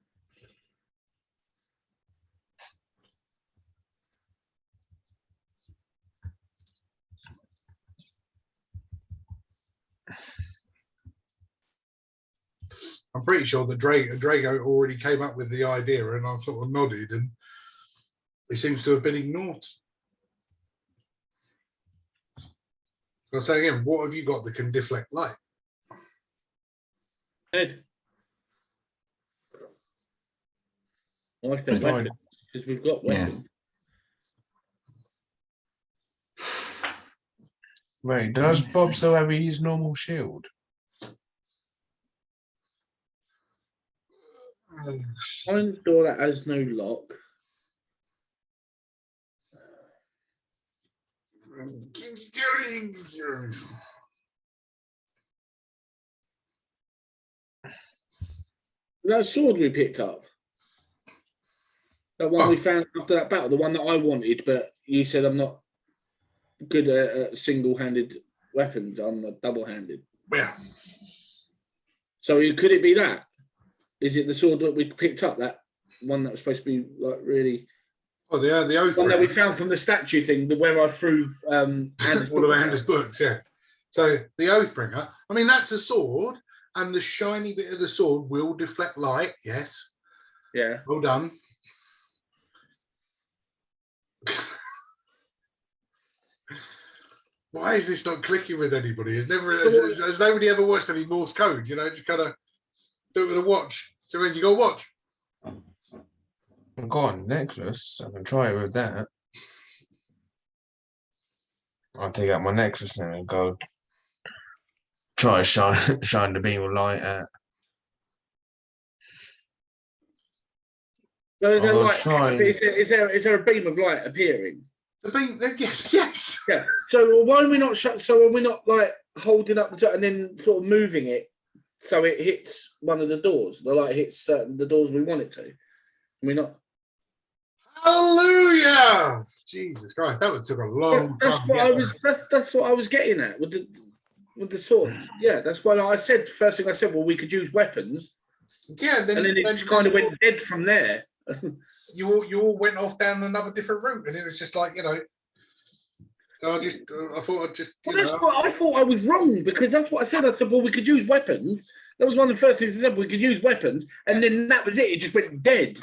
I'm pretty sure that Drago already came up with the idea, and I sort of nodded, and it seems to have been ignored. I'll say again, what have you got that can deflect light? Head. I said weapons, because we've got weapons. Wait, does Bob still have his normal shield? Iron door that has no lock. That sword we picked up. That one we found after that battle, the one that I wanted, but you said I'm not good at single-handed weapons. I'm a double-handed. Yeah. So could it be that? Is it the sword that we picked up? That one that was supposed to be like really? Oh, the oath one that we found from the statue thing, where I threw Anders all of Anders' books. Yeah. So the Oathbringer. I mean, that's a sword, and the shiny bit of the sword will deflect light. Yes. Yeah. Well done. Why is this not clicking with anybody? Has nobody ever watched any Morse code? You know, just kind of do it with a watch. So when you got a watch, I've got a necklace. I can try it with that. I'll take out my necklace then and go try to shine the beam of light at. So is there a beam of light appearing? The beam, yes. Yeah. So why are we not So are we not like holding up the door and then sort of moving it so it hits one of the doors? The light hits the doors we want it to. Are we not? Hallelujah! Jesus Christ, that would took a long time. That's what I was getting at with the swords. Yeah, that's why I said first thing I said. Well, we could use weapons. Yeah, and then it just kind of went dead from there. You all went off down another different route, and it was just like, you know. I thought I'd just. Well, that's what I thought I was wrong, because that's what I said. I said, well, we could use weapons. That was one of the first things I said. We could use weapons, and then that was it. It just went dead.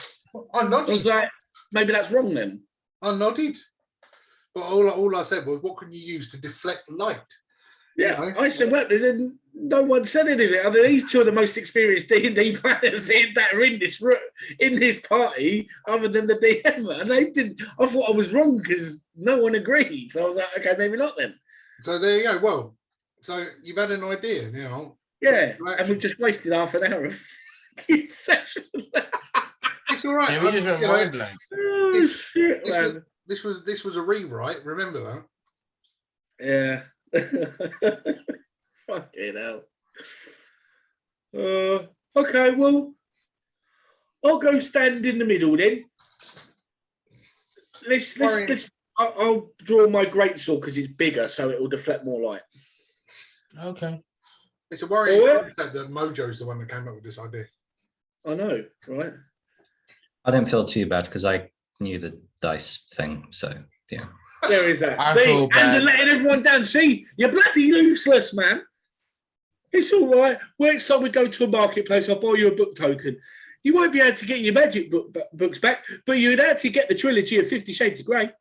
I nodded. I was like, maybe that's wrong then. I nodded, but all I said was, what can you use to deflect light? Yeah, you know? I said weapons, and no one said anything. I mean, these two are the most experienced D&D players that are in this party, other than the DM, and they didn't. I thought I was wrong because no one agreed. So I was like, okay, maybe not then. So there you go. Well, so you've had an idea, you know. Yeah, and we've just wasted half an hour of session. It's all right. Yeah, we just went mind blank. Oh, shit, man. This was a rewrite. Remember that? Yeah. Fucking hell. Okay, well, I'll go stand in the middle then. I'll draw my greatsword because it's bigger, so it will deflect more light. Okay. It's a worrying concept that Mojo's the one that came up with this idea. I know, right? I didn't feel too bad because I knew the dice thing, so yeah. There is that. I See, feel bad. and letting everyone down. See, you're bloody useless, man. It's all right. Next time we go to a marketplace, I'll buy you a book token. You won't be able to get your magic books back, but you'd actually get the trilogy of 50 Shades of Grey.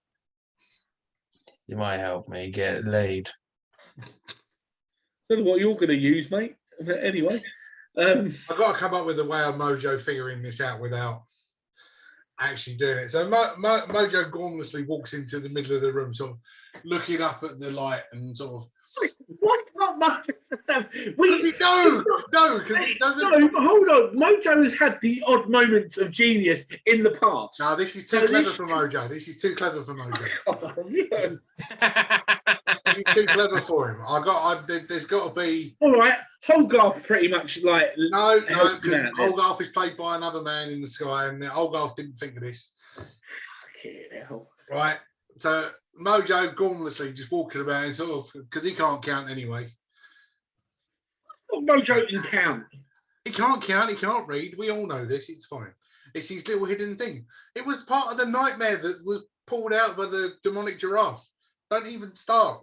You might help me get laid. Don't know what you're going to use, mate. But anyway. I've got to come up with a way of Mojo figuring this out without actually doing it. So Mojo gormlessly walks into the middle of the room, sort of looking up at the light and sort of. What not Mojo? No, because it doesn't. No, hold on. Mojo has had the odd moments of genius in the past. No, this is too clever for Mojo. This is too clever for Mojo. This is too clever for him. There's got to be. All right, Hogarth pretty much like. No, because Hogarth is played by another man in the sky, and Hogarth didn't think of this. Fucking hell. Right, so Mojo gormlessly just walking about and sort of, because he can't count anyway. Well, Mojo can count. He can't count, he can't read. We all know this, it's fine. It's his little hidden thing. It was part of the nightmare that was pulled out by the demonic giraffe. Don't even start.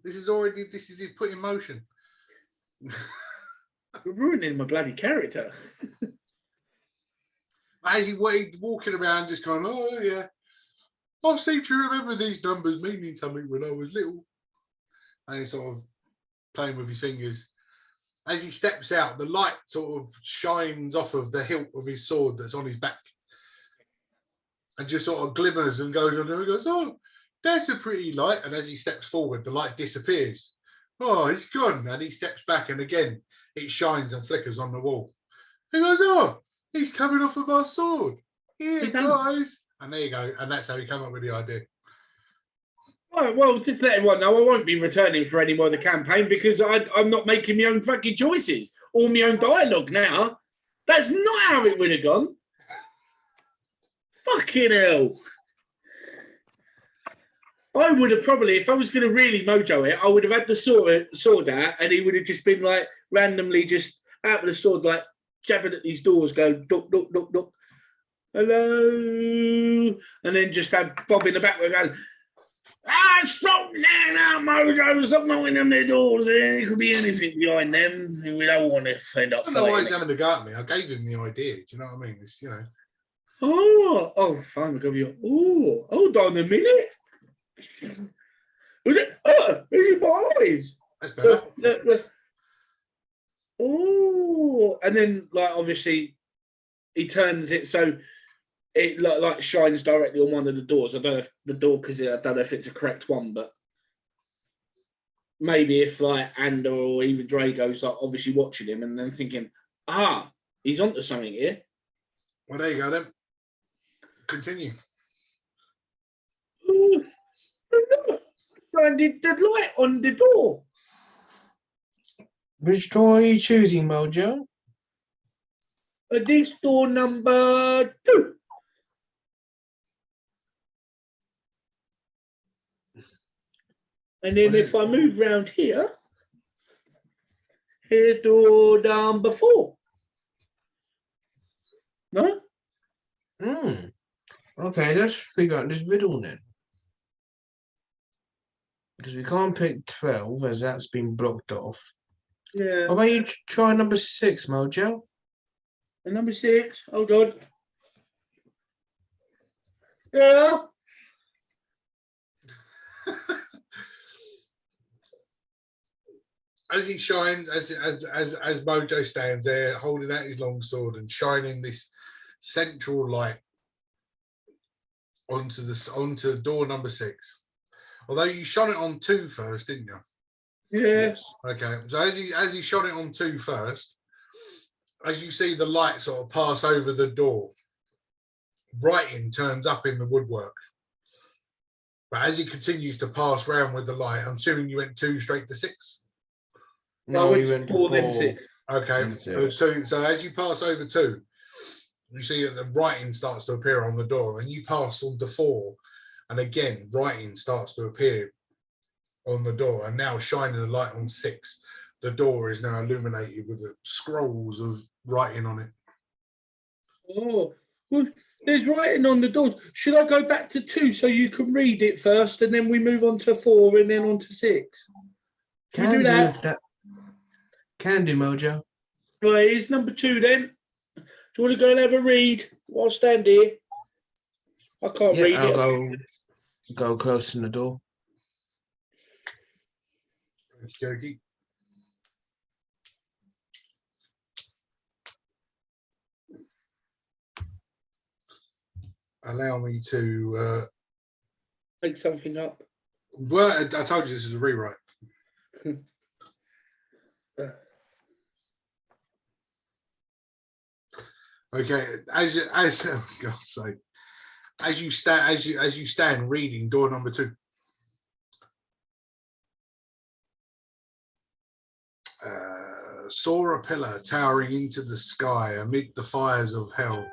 This is it put in motion. You're ruining my bloody character. As he walking around just going, oh yeah, I seem to remember these numbers meaning something when I was little. And he's sort of playing with his fingers. As he steps out, the light sort of shines off of the hilt of his sword that's on his back. And just sort of glimmers and goes on there and goes, oh, that's a pretty light. And as he steps forward, the light disappears. Oh, it's gone. And he steps back and again, it shines and flickers on the wall. He goes, oh, he's coming off of our sword. Here, guys. And there you go. And that's how he came up with the idea. Right, well, just let everyone know I won't be returning for any more of the campaign because I'm not making my own fucking choices or my own dialogue now. That's not how it would have gone. Fucking hell. I would have probably, if I was going to really mojo it, I would have had the sword out and he would have just been like randomly just out with the sword, like jabbing at these doors, going, duck, duck, duck, duck. Hello. And then just have Bob in the background going, stop there now, Mojo. Stop knocking on their doors. There could be anything behind them. We don't want to end up I don't know why he's having a go at me. I gave him the idea. Do you know what I mean? It's, you know. Fine. Hold on a minute. Is it my eyes? That's better. And then, like, obviously, he turns it so it like shines directly on one of the doors. I don't know if the door, because I don't know if it's a correct one, but maybe if like Ander or even Drago's like obviously watching him and then thinking, he's onto something here. Well, there you go then. Continue. Shine the light on the door. Which door are you choosing, Mojo? This door number 2. And then if I move round here, door number 4. No? Okay, let's figure out this riddle then. Because we can't pick 12 as that's been blocked off. Yeah. How about you try number 6, Mojo? And number 6, hold on. Yeah. As he shines, as Mojo stands there holding out his long sword and shining this central light onto door number 6. Although you shone it on 2 first, didn't you? Yes. Okay. So as he shone it on 2 first, as you see the light sort of pass over the door, writing turns up in the woodwork. But as he continues to pass round with the light, I'm assuming you went 2 straight to 6. No, we went to 4. Then 6. Okay. So as you pass over 2, you see that the writing starts to appear on the door, and you pass on to 4, and again writing starts to appear on the door, and now shining the light on 6. The door is now illuminated with the scrolls of writing on it. Oh, well, there's writing on the doors. Should I go back to 2 so you can read it first, and then we move on to 4 and then on to 6? Can do that. Can do, Mojo. Right, here's number 2 then. Do you want to go and have a read while I stand here? I can't read it. I'll go close in the door. Okay. Allow me to make something up. Well, I told you this is a rewrite. Okay, as oh God's sake, as you stand reading door number 2. Saw a pillar towering into the sky amid the fires of hell,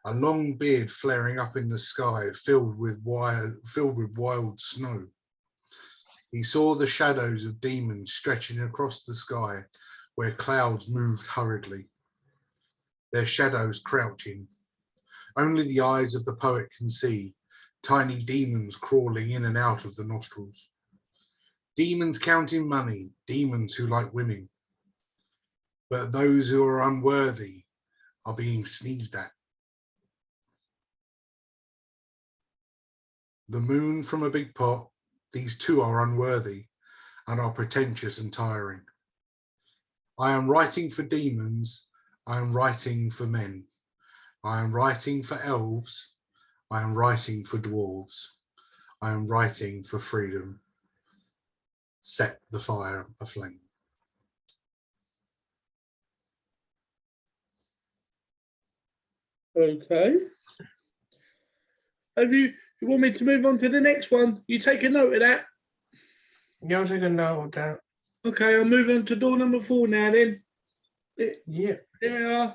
a long beard flaring up in the sky, filled with wild snow. He saw the shadows of demons stretching across the sky, where clouds moved hurriedly, their shadows crouching. Only the eyes of the poet can see tiny demons crawling in and out of the nostrils. Demons counting money, demons who like women. But those who are unworthy are being sneezed at. The moon from a big pot, these two are unworthy and are pretentious and tiring. I am writing for demons, I am writing for men. I am writing for elves, I am writing for dwarves. I am writing for freedom. Set the fire aflame. Okay. You want me to move on to the next one? You take a note of that. Yeah, I'll take a note of that. Okay, I'll move on to door number 4 now then. Yeah. Yeah.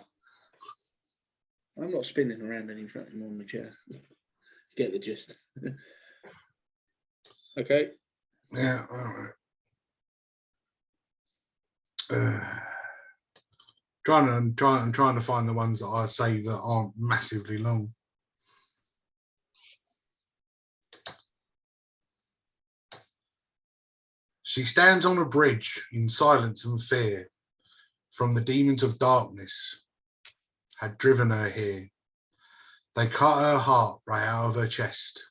I'm not spinning around any fucking on the chair. Get the gist. Okay. Yeah, all right. Trying to find the ones that I save that aren't massively long. She stands on a bridge in silence and fear. From the demons of darkness had driven her here. They cut her heart right out of her chest,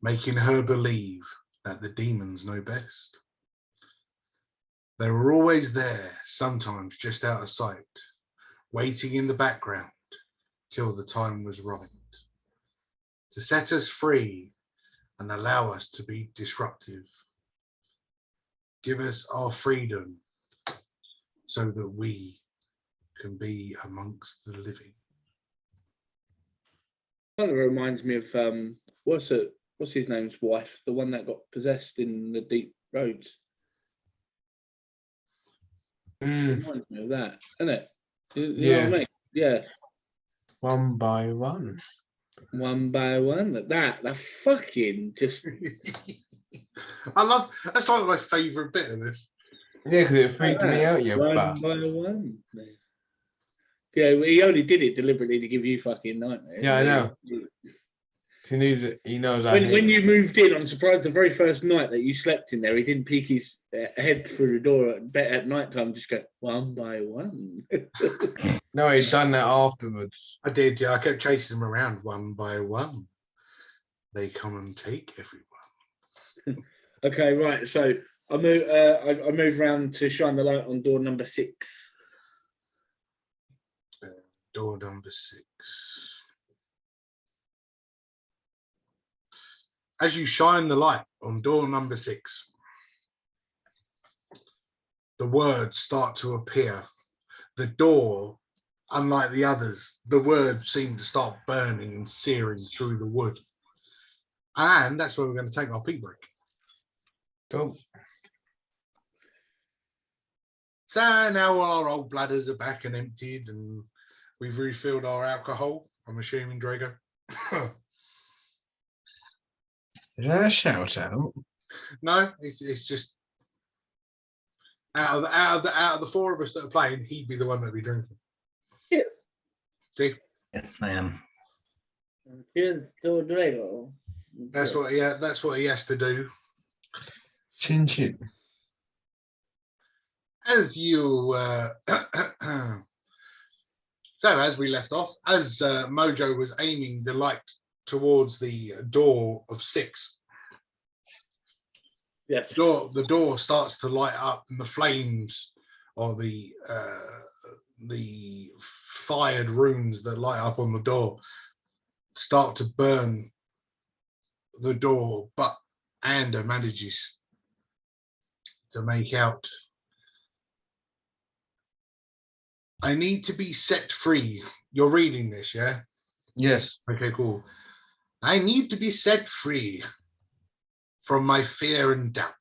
making her believe that the demons know best. They were always there, sometimes just out of sight, waiting in the background till the time was right, to set us free and allow us to be disruptive. Give us our freedom so that we can be amongst the living. Kind of reminds me of what's his name's wife, the one that got possessed in the deep roads. Reminds me of that, isn't it? You know what I mean? Yeah. One by one. One by one. That fucking just. That's like my favourite bit of this. Yeah, because it freaked me out, you one bastard. by one. Yeah, he only did it deliberately to give you fucking nightmares. Yeah, I know. He knows I When you moved in, I'm surprised the very first night that you slept in there, he didn't peek his head through the door at night time, just go one by one. No, he'd done that afterwards. I did, yeah. I kept chasing them around one by one. They come and take everyone. Okay, right. So I move around to shine the light on door number 6. Door number 6. As you shine the light on door number 6, the words start to appear. The door, unlike the others, the words seem to start burning and searing through the wood. And that's where we're going to take our pee break. Go. So now all our old bladders are back and emptied, and we've refilled our alcohol, I'm assuming, Drago. Is that a shout out? No, it's just out of the 4 of us that are playing, he'd be the one that'd be drinking. Yes. See? Yes, I am. Cheers to Drago. That's what he has to do. Chin chin. As you so as we left off, as Mojo was aiming the light towards the door of 6. Yes. The door starts to light up, and the flames or the fired runes that light up on the door start to burn the door, but Ander manages to make out. I need to be set free. You're reading this, yeah? Yes. Okay, cool. I need to be set free from my fear and doubt.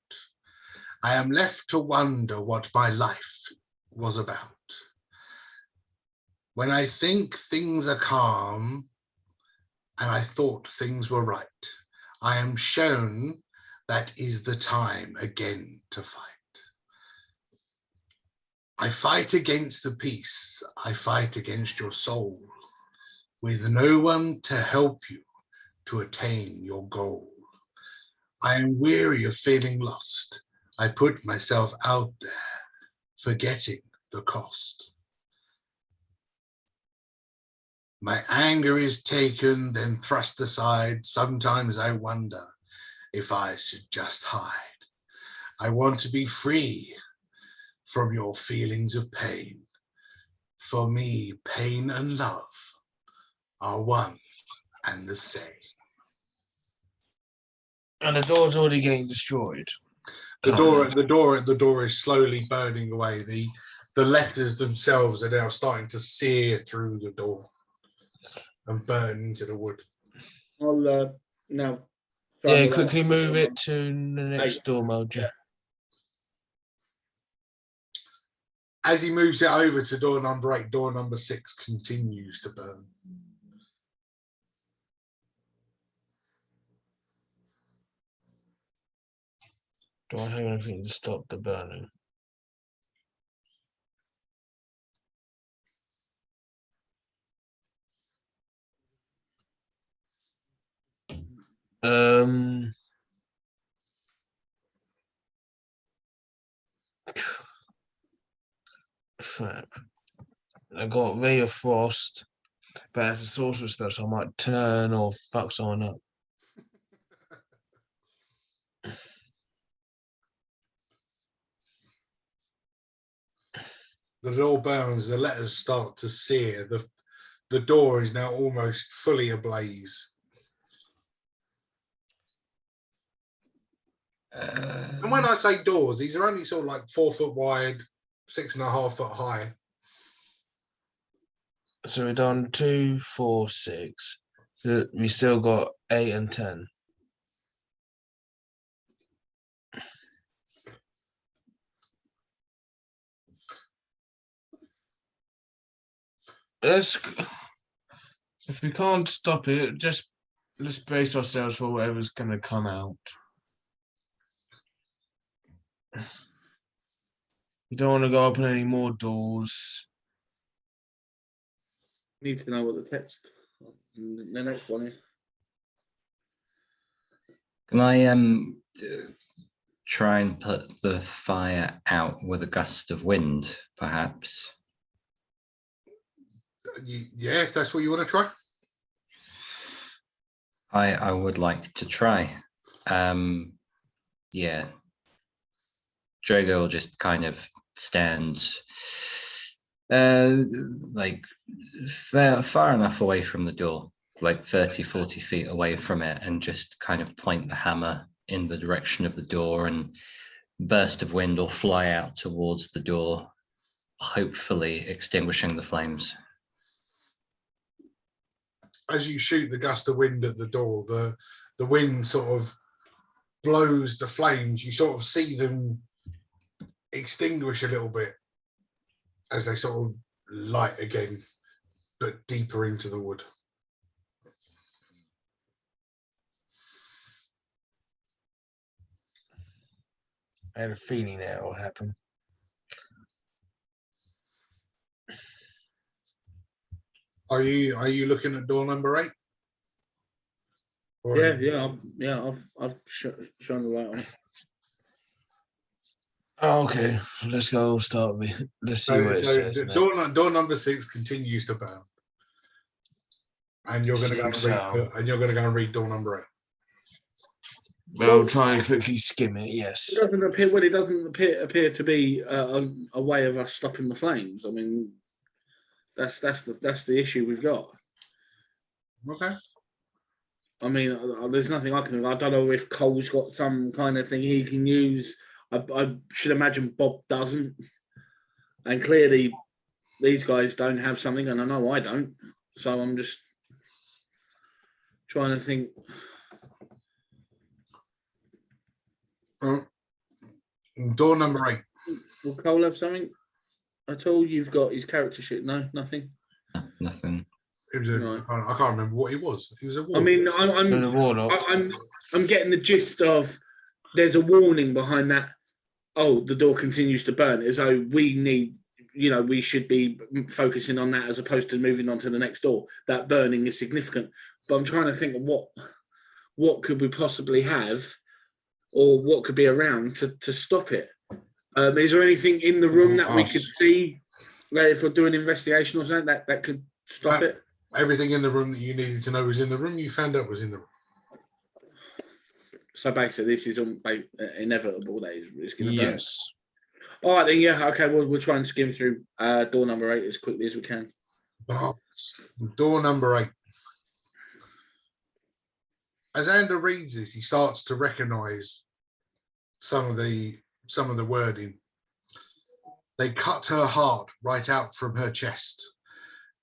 I am left to wonder what my life was about. When I think things are calm and I thought things were right, I am shown that is the time again to fight. I fight against the peace. I fight against your soul, with no one to help you to attain your goal. I am weary of feeling lost. I put myself out there, forgetting the cost. My anger is taken, then thrust aside. Sometimes I wonder if I should just hide. I want to be free from your feelings of pain. For me, pain and love are one and the same. And the door's already getting destroyed. The door is slowly burning away. The letters themselves are now starting to sear through the door and burn into the wood. I'll now. Yeah, quickly move it to the next door, Mojo. As he moves it over to door number 8, door number 6 continues to burn. Do I have anything to stop the burning? Crap. I got Ray of Frost, but it's a sorcerer spell, so I might turn or fuck someone up. The door burns, the letters start to sear. The door is now almost fully ablaze. And when I say doors, these are only sort of like 4 foot wide, 6.5 foot high. So we're done 2, 4, 6. We still got 8 and 10. If we can't stop it, just let's brace ourselves for whatever's going to come out. We don't want to go open any more doors. Need to know what the text. The next one is. Can I try and put the fire out with a gust of wind, perhaps? Yeah, if that's what you want to try. I would like to try. Yeah. Drago will just kind of stand like far enough away from the door, like 30, 40 feet away from it, and just kind of point the hammer in the direction of the door, and burst of wind will fly out towards the door, hopefully extinguishing the flames. As you shoot the gust of wind at the door, the wind sort of blows the flames. You sort of see them extinguish a little bit as they sort of light again, but deeper into the wood. I had a feeling that will happen. Are you looking at door number 8? Or I've shown the light on it. Okay, let's go start with. Let's see what it says. Door number 6 continues to burn, and you're going to go and read door number 8. Well, try and quickly skim it. Yes. It doesn't appear to be a way of us stopping the flames. I mean, that's the issue we've got. Okay. I mean, there's nothing I can do. I don't know if Cole's got some kind of thing he can use. I should imagine Bob doesn't. And clearly, these guys don't have something, and I know I don't. So I'm just trying to think. Door number 8. Will Cole have something at all? You've got his character sheet. No, nothing. Nothing. It was I can't remember what he was. He was a warlock. I mean, I'm getting the gist of there's a warning behind that. Oh, the door continues to burn, as though we need we should be focusing on that as opposed to moving on to the next door. That burning is significant. But I'm trying to think of what could we possibly have, or what could be around to stop it. Is there anything in the room that we could see, like if we're doing an investigation or something, that could stop it? Everything in the room that you needed to know was in the room. You found out was in the room. So basically, this is inevitable. That is going to burn. Yes. All right, then, yeah, okay, we'll try and skim through door number 8 as quickly as we can. Door number 8. As Ander reads this, he starts to recognise some of the wording. They cut her heart right out from her chest,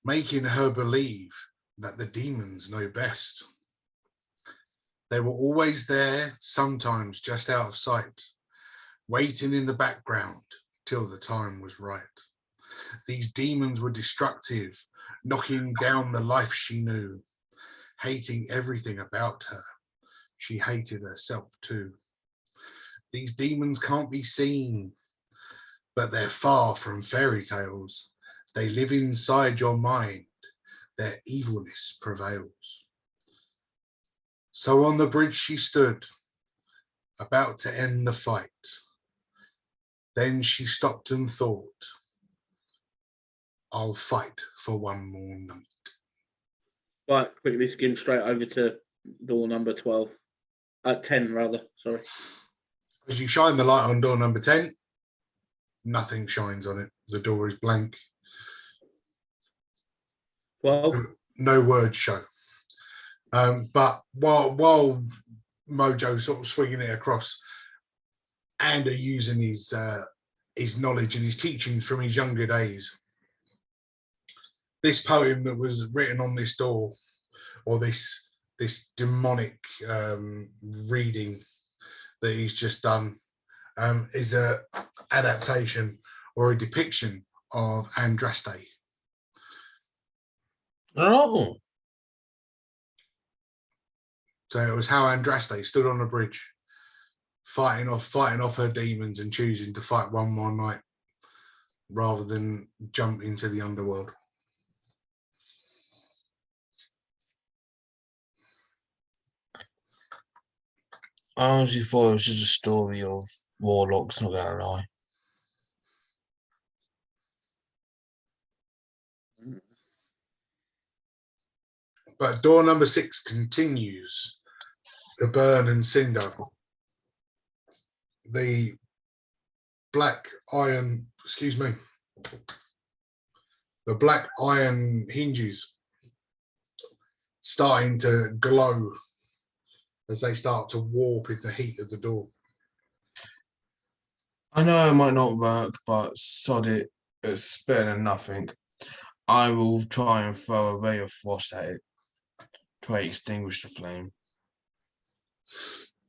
making her believe that the demons know best. They were always there, sometimes just out of sight, waiting in the background till the time was right. These demons were destructive, knocking down the life she knew, hating everything about her. She hated herself too. These demons can't be seen, but they're far from fairy tales. They live inside your mind. Their evilness prevails. So on the bridge she stood, about to end the fight. Then she stopped and thought, I'll fight for one more night. Right, quickly skim straight over to door number 12. 10 rather, sorry. As you shine the light on door number 10, nothing shines on it. The door is blank. 12? No words show. But while Mojo's sort of swinging it across, and are using his knowledge and his teachings from his younger days, this poem that was written on this door, or this demonic reading that he's just done, is a adaptation or a depiction of Andraste. Oh. So it was how Andraste stood on a bridge, fighting off her demons and choosing to fight one more night rather than jump into the underworld. I honestly thought it was just a story of warlocks, not gonna lie. But door number 6 continues to burn and cinder. The black iron hinges starting to glow as they start to warp in the heat of the door. I know it might not work, but sod it, it's better than nothing. I will try and throw a ray of frost at it. Try to extinguish the flame.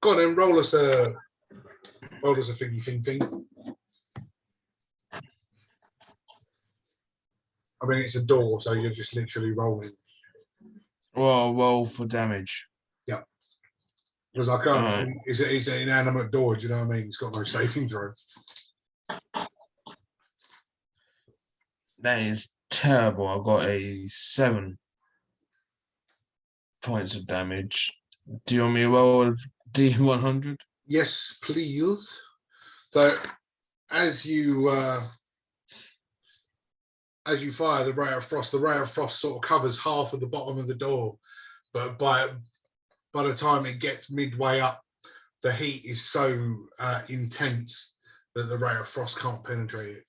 Go on then, roll us a thingy thing. I mean, it's a door, so you're just literally rolling. Well, roll for damage. Yeah. Because I can't, it's an inanimate door, do you know what I mean? It's got no saving throw. That is terrible. I got a 7 points of damage. Do you want me to roll a D100? Yes, please. So as you fire the ray of frost sort of covers half of the bottom of the door, but by the time it gets midway up, the heat is so intense that the ray of frost can't penetrate it.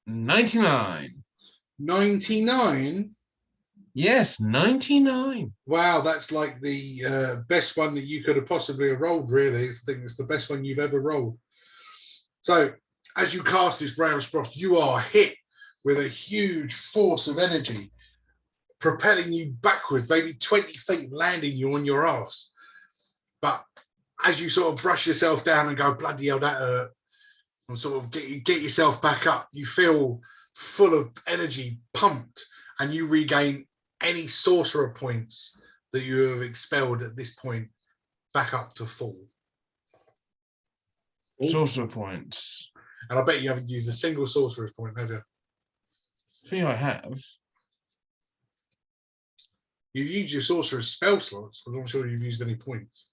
99. 99? Yes, 99. Wow, that's like the best one that you could have possibly have rolled, really. I think it's the best one you've ever rolled. So as you cast this ray of frost, you are hit with a huge force of energy, propelling you backwards, maybe 20 feet, landing you on your ass. But as you sort of brush yourself down and go, bloody hell, that hurt, and sort of get yourself back up, you feel full of energy, pumped, and you regain any sorcerer points that you have expelled at this point back up to full. Sorcerer points. And I bet you haven't used a single sorcerer's point, have you? I think I have. You've used your sorcerer's spell slots. I'm not sure you've used any points.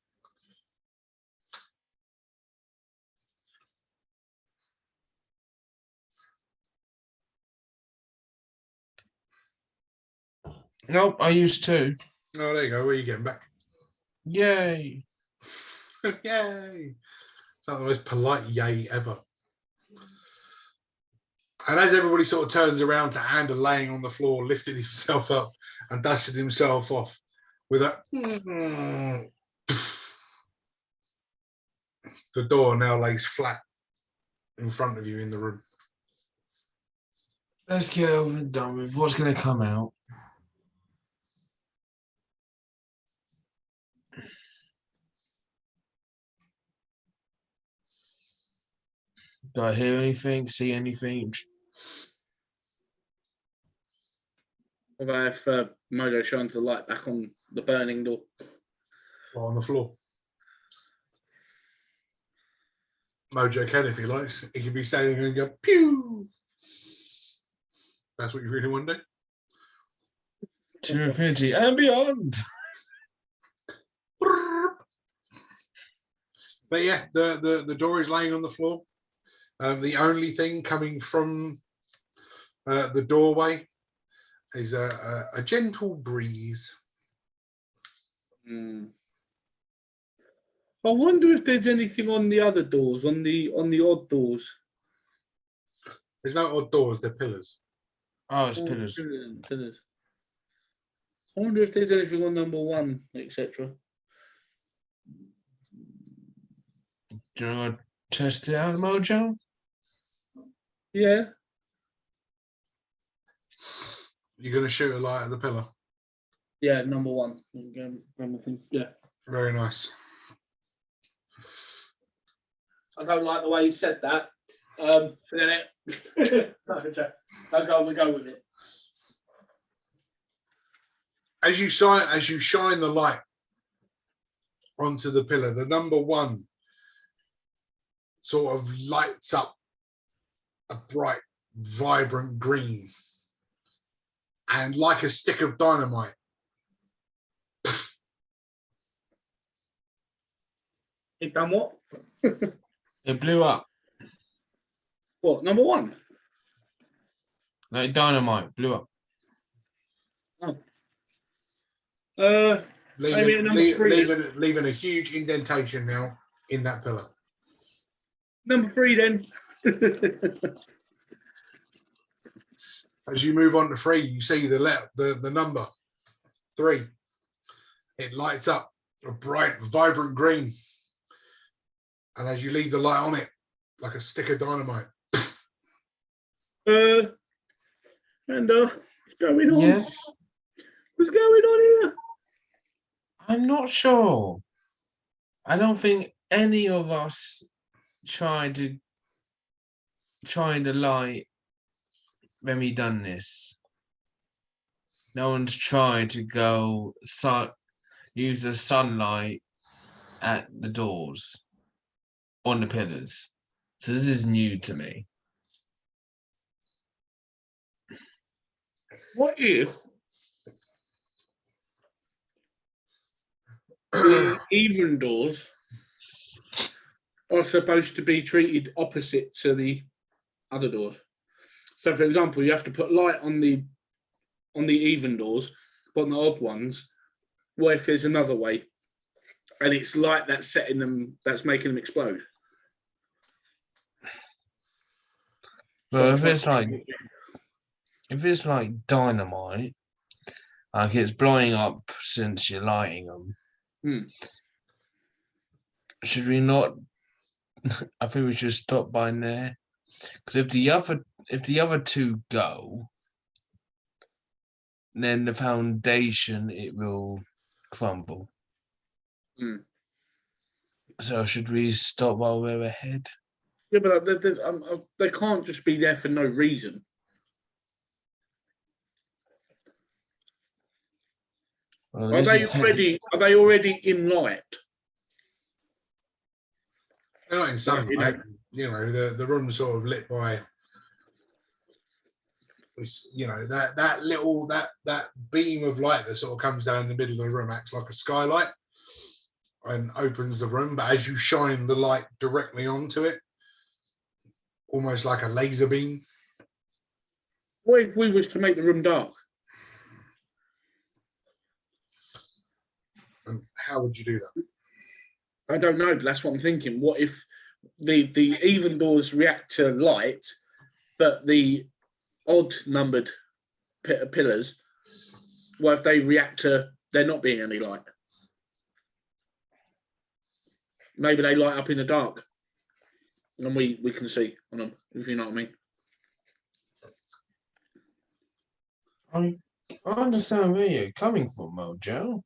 Nope, I used 2. Oh, there you go. Where are you getting back? Yay. Yay. It's not the most polite yay ever. And as everybody sort of turns around to Ander laying on the floor, lifting himself up and dusting himself off with a... The door now lays flat in front of you in the room. Let's get over and done with what's going to come out. Do I hear anything? See anything? What about if Mojo shines the light back on the burning door? Or on the floor. Mojo can if he likes. He could be standing there and go, pew! That's what you really want to do? To infinity and beyond. But yeah, the door is laying on the floor. The only thing coming from the doorway is a gentle breeze. I wonder if there's anything on the other doors, on the odd doors. There's no odd doors, they're pillars. Oh, it's pillars. Pillars. I wonder if there's anything on number 1, etc. Do you want to test it out, Mojo? Yeah. You're going to shoot a light at the pillar? Yeah, number 1. Yeah. Very nice. I don't like the way he said that. Forget it. We go with it. As you shine the light onto the pillar, the number 1 sort of lights up a bright, vibrant green. And like a stick of dynamite, It done what? It blew up. What, number 1? Like dynamite, blew up. leaving a huge indentation now in that pillar. Number 3 then. As you move on to 3, you see the number 3. It lights up a bright, vibrant green. And as you leave the light on it, like a stick of dynamite. What's going on? Yes. What's going on here? I'm not sure. I don't think any of us tried to light when we done this. No one's tried to go use the sunlight at the doors on the pillars. So this is new to me. What if the even doors are supposed to be treated opposite to the other doors? So, for example, you have to put light on the even doors, but on the odd ones, what if there's another way, and it's light that's setting them, that's making them explode? Well, if it's like dynamite, like it's blowing up since you're lighting them, should we not? I think we should stop by there, because if the other 2 go, then the foundation, it will crumble. So should we stop while we're ahead? Yeah, but they can't just be there for no reason. Well, Are they already in light? They're not in sunlight. you know. You know, the room's sort of lit by this, you know, that little that beam of light that sort of comes down the middle of the room acts like a skylight and opens the room. But as you shine the light directly onto it, almost like a laser beam. What if we was to make the room dark? And how would you do that? I don't know, but that's what I'm thinking. What if the even doors react to light, but the odd numbered pillars, what if they react to there not being any light? Maybe they light up in the dark and we can see on them, if you know what I mean. I understand where you're coming from, Mojo.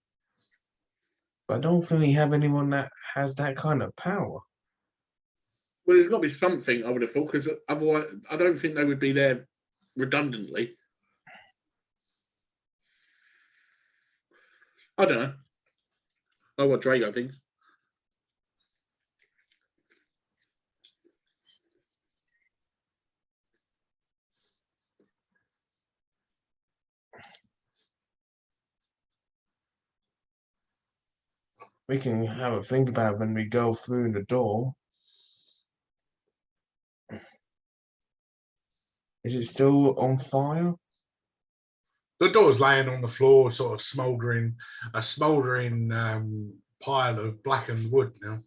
But I don't think we have anyone that has that kind of power. Well, there's got to be something, I would have thought, because otherwise I don't think they would be there redundantly. I don't know. I know what Drago thinks. We can have a think about when we go through the door. Is it still on fire? The door's laying on the floor, sort of smouldering, a smouldering pile of blackened wood now.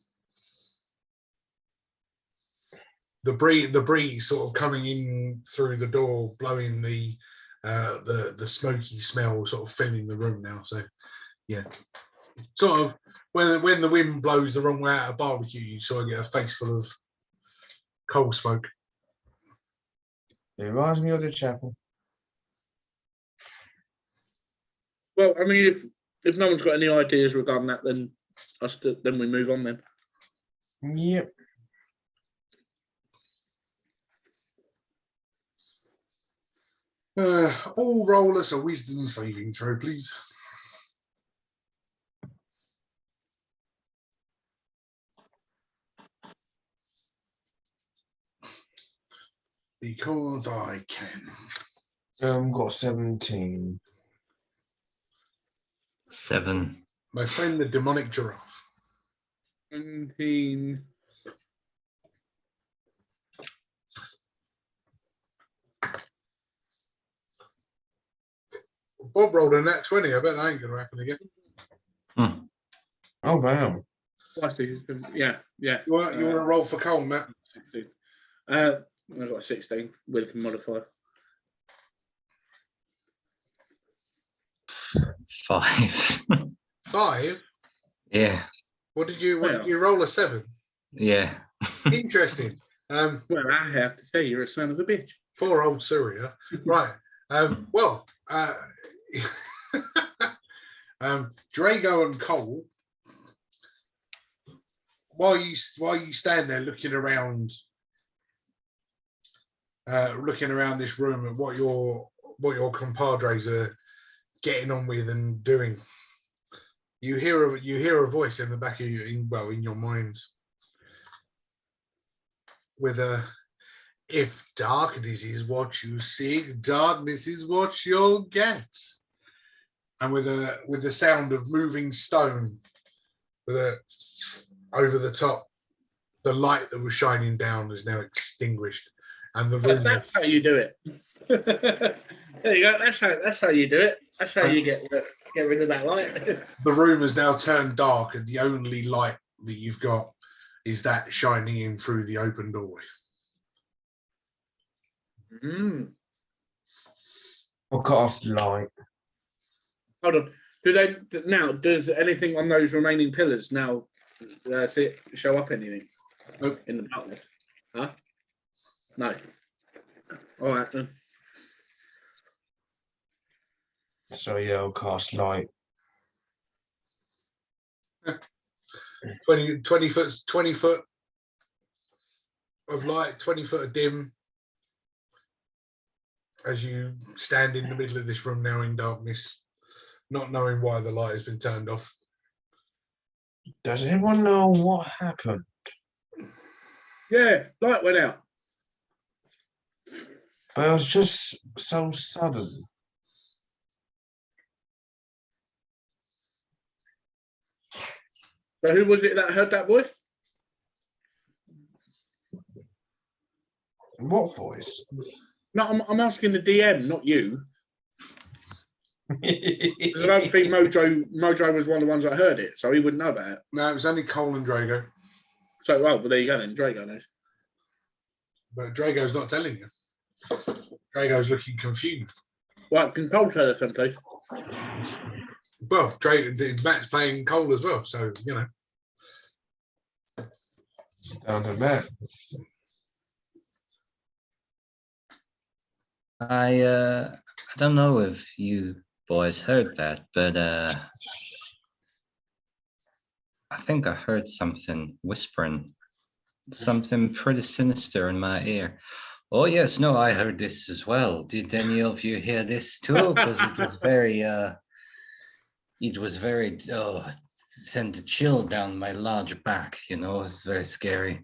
The breeze sort of coming in through the door, blowing the smoky smell, sort of filling the room now. So, yeah, sort of when the wind blows the wrong way at a barbecue, you sort of get a face full of coal smoke. It reminds me of the chapel. Well, I mean, if no one's got any ideas regarding that, then then we move on then. Yep. All roll us a wisdom saving throw, please. Because I can. Got 17. 7. My friend, the demonic giraffe. 17. Bob rolled a nat 20. I bet that ain't going to happen again. Oh, wow. Yeah. You want to roll for Cole, Matt? I've got a 16 with modifier. 5. 5? Yeah. What did you roll? A 7? Yeah. Interesting. Well, I have to say, you're a son of a bitch. Poor old Syria. Right. Well, Drago and Cole, while you stand there looking around this room and what your compadres are getting on with and doing, you hear a voice in the back of you, in your mind, with a, if darkness is what you seek, darkness is what you'll get. And with the sound of moving stone, with a over the top, the light that was shining down is now extinguished, and the room. That's how you do it. There you go. That's how you do it. That's how you get rid of that light. The room has now turned dark, and the only light that you've got is that shining in through the open doorway. Or cast light. Hold on. Does anything on those remaining pillars now show up anything? Nope. In the darkness? Huh? No. All right then. So yeah, I'll cast light. 20 foot of light, 20 foot of dim, as you stand in the middle of this room now in darkness, not knowing why the light has been turned off. Does anyone know what happened? Yeah, light went out. But it was just so sudden. So who was it that heard that voice? What voice? No, I'm asking the DM, not you. 'Cause I don't think Mojo was one of the ones that heard it, so he wouldn't know about it. No, it was only Cole and Drago. So, well, there you go then. Drago knows. But Drago's not telling you. Drago's looking confused. Well, can Cole tell us someplace? Well, Matt's playing Cole as well, so you know. It's down to Matt. I don't know if you boys heard that, but I think I heard something whispering, something pretty sinister in my ear. Oh yes, no, I heard this as well. Did any of you hear this too? Because it was very sent a chill down my large back, you know, it's very scary.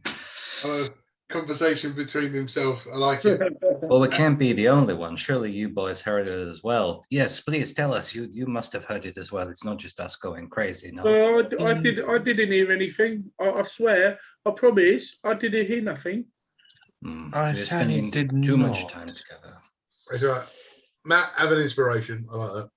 Conversation between themselves. I like it. Well, it can't be the only one. Surely you boys heard it as well. Yes, please tell us. You must have heard it as well. It's not just us going crazy, no? I didn't hear anything. I swear. I promise. I didn't hear nothing. I We're certainly spending did too much not. time together. That's right. Matt, have an inspiration. I like that.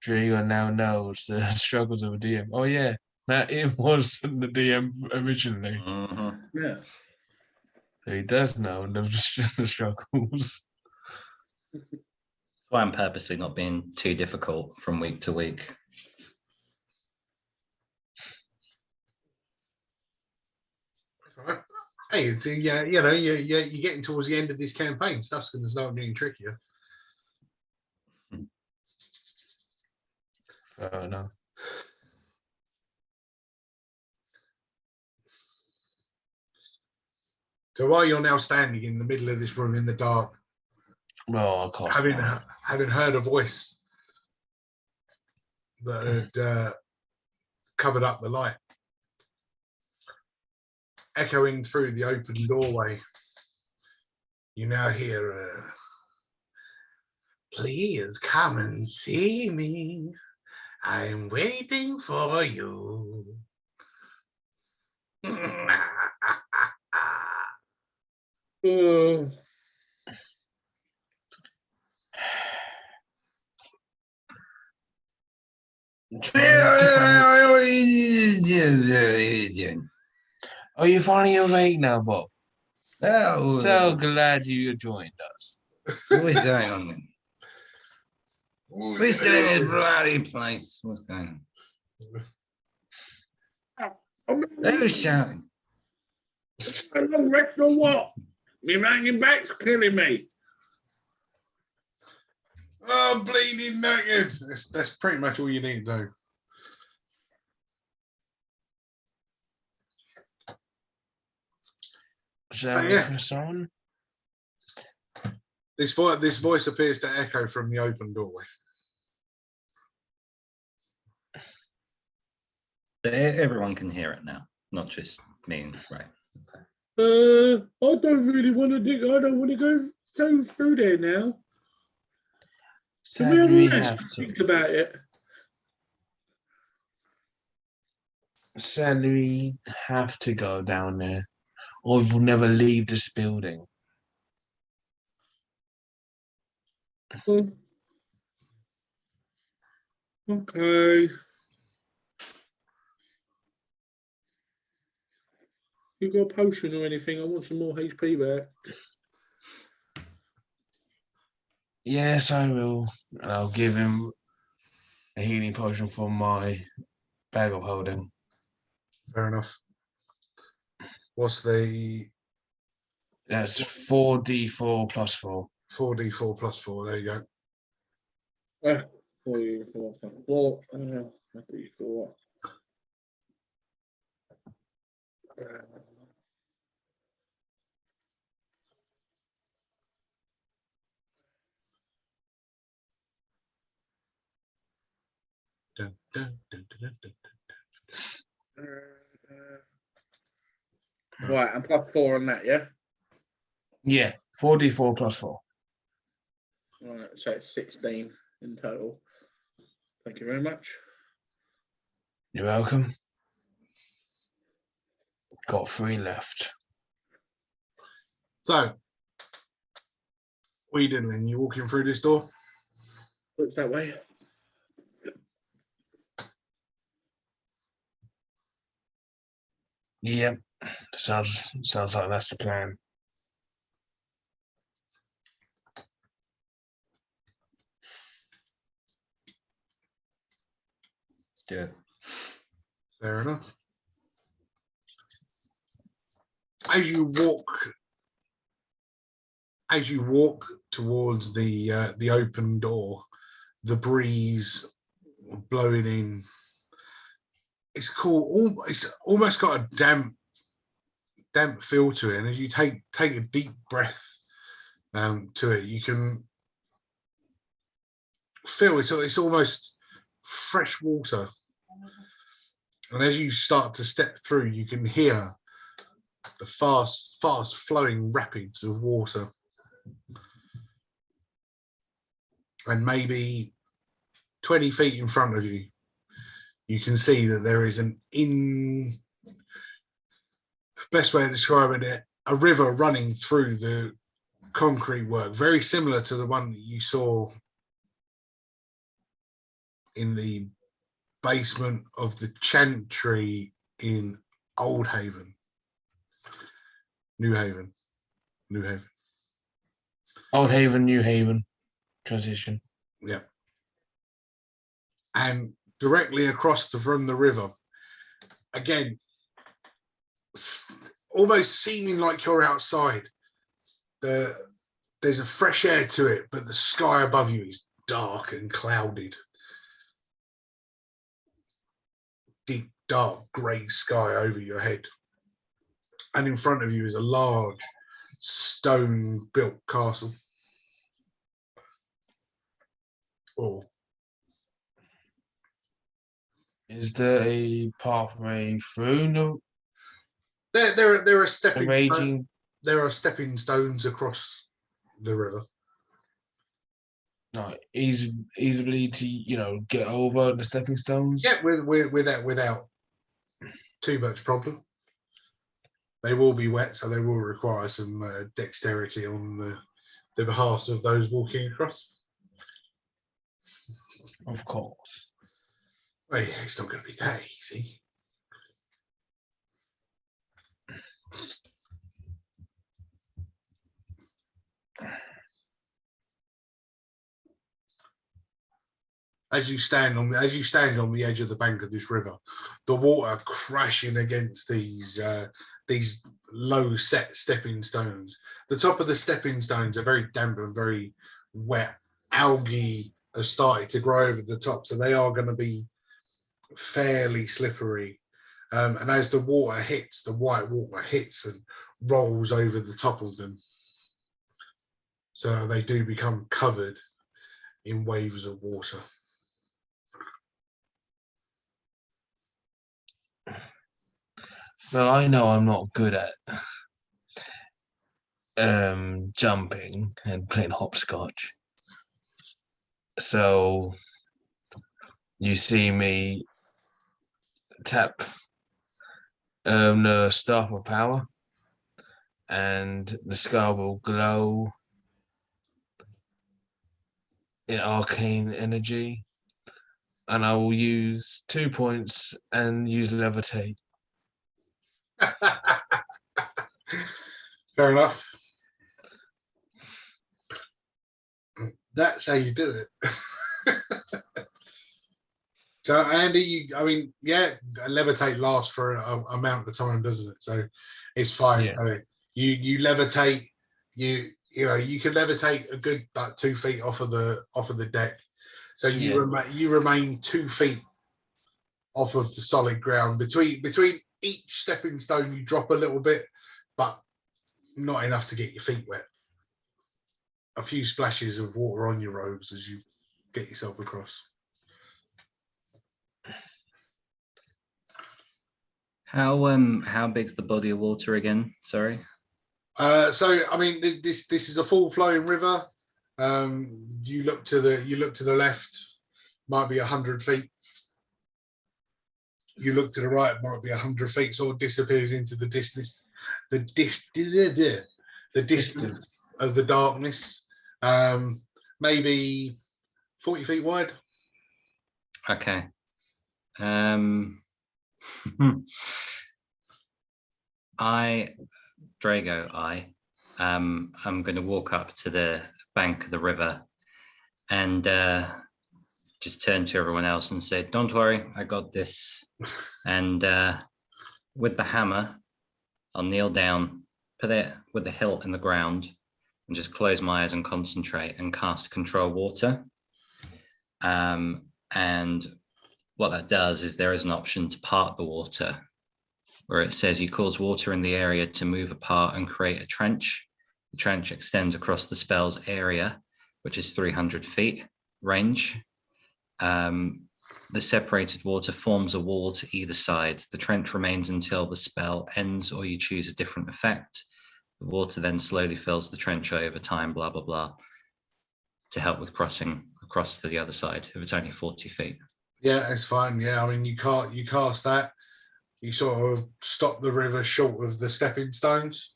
Drago now knows the struggles of a DM. Oh yeah, Matt, it was the DM originally. Yeah. So he does know the struggles. That's why I'm purposely not being too difficult from week to week. Hey, it's, yeah, you know, you're getting towards the end of this campaign. Stuff's going to start getting trickier. Fair enough. So while you're now standing in the middle of this room in the dark, Well, of course. having heard a voice that had covered up the light, echoing through the open doorway, you now hear, please come and see me. I'm waiting for you. Are you finally awake now, Bob? Oh, So glad you joined us. what is going on then? We're still in this bloody place. What's going on? Who's shouting? Rest or what? Me hanging back's killing me. Oh, bleeding naked. That's pretty much all you need to do. Shall we press on? This voice appears to echo from the open doorway. Everyone can hear it now, not just me, right? Okay. I don't really want to dig. I don't want to go through there now. Sadly, we have to. Think about it. Sadly, we have to go down there, or we'll never leave this building. Okay. You got a potion or anything? I want some more HP back. Yes, I will. And I'll give him a healing potion from my bag of holding. Fair enough. What's the... That's 4d4 plus 4. 4d4 plus 4, there you go. 4. Dun, dun, dun, dun, dun. Right, and +4 on that, yeah? Yeah, 4d4 plus 4. Right, so it's 16 in total. Thank you very much. You're welcome. Got 3 left. So, what are you doing then? You walking through this door? Looks that way. Yep. Sounds like that's the plan. Let's do it. Fair enough. As you walk towards the open door, the breeze blowing in. It's cool. It's almost got a damp feel to it, and as you take a deep breath to it, you can feel it's almost fresh water. And as you start to step through, you can hear the fast flowing rapids of water. And maybe 20 feet in front of you, you can see that there is best way of describing it, a river running through the concrete work, very similar to the one that you saw in the basement of the chantry in New Haven. Old Haven, New Haven transition. Yeah. And directly across from the river, again, almost seeming like you're outside. There's a fresh air to it, but the sky above you is dark and clouded. Deep, dark, grey sky over your head. And in front of you is a large stone-built castle. Oh. Is there a pathway through? There are stepping Raging. There are stepping stones across the river. No, easily to get over the stepping stones. Yeah, without too much problem. They will be wet, so they will require some dexterity on the behalf of those walking across. Of course. Well, yeah, it's not going to be that easy. As you stand on the edge of the bank of this river, the water crashing against these low set stepping stones. The top of the stepping stones are very damp and very wet. Algae have started to grow over the top, so they are going to be fairly slippery. And as the water hits, the white water hits and rolls over the top of them. So they do become covered in waves of water. Well, I know I'm not good at jumping and playing hopscotch. So you see me tap the staff of power, and the sky will glow in arcane energy, and I will use 2 points and use levitate. Fair enough. That's how you do it. So, Andy, levitate lasts for a amount of time, doesn't it? So it's fine. Yeah. You levitate. You can levitate a good 2 feet off of the deck. So you remain 2 feet off of the solid ground. Between each stepping stone, you drop a little bit, but not enough to get your feet wet. A few splashes of water on your robes as you get yourself across. How big's the body of water again? Sorry. So I mean, this is a full flowing river. You look to the left, might be 100 feet. You look to the right, might be 100 feet. Sort of disappears into the distance, the distance of the darkness. Maybe 40 feet wide. Okay. I'm going to walk up to the bank of the river and just turn to everyone else and say, "Don't worry, I got this." And with the hammer, I'll kneel down, put it with the hilt in the ground, and just close my eyes and concentrate and cast Control Water. And what that does is there is an option to part the water, where it says you cause water in the area to move apart and create a trench. The trench extends across the spell's area, which is 300 feet range. The separated water forms a wall to either side. The trench remains until the spell ends or you choose a different effect. The water then slowly fills the trench over time, blah, blah, blah, to help with crossing across to the other side if it's only 40 feet. Yeah, that's fine. Yeah, I mean, you cast that. You sort of stop the river short of the stepping stones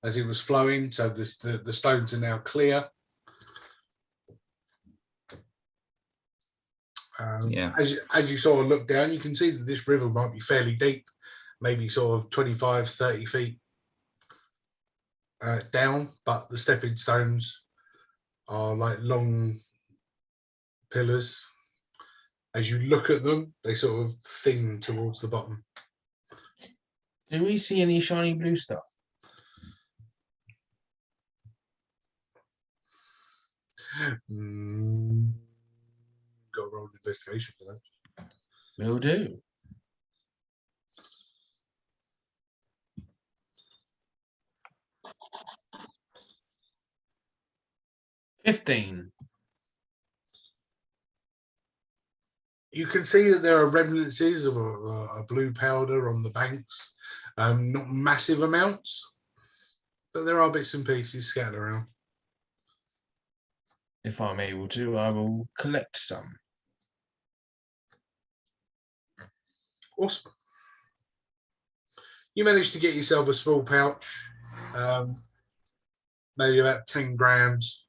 as it was flowing. So the stones are now clear. Yeah. As you sort of look down, you can see that this river might be fairly deep, maybe sort of 25, 30 feet down, but the stepping stones are like long pillars. As you look at them, they sort of thin towards the bottom. Do we see any shiny blue stuff? Got to roll an investigation for that. Will do. $15. You can see that there are remnants of a blue powder on the banks. Not massive amounts, but there are bits and pieces scattered around. If I'm able to, I will collect some. Awesome. You managed to get yourself a small pouch, maybe about 10 grams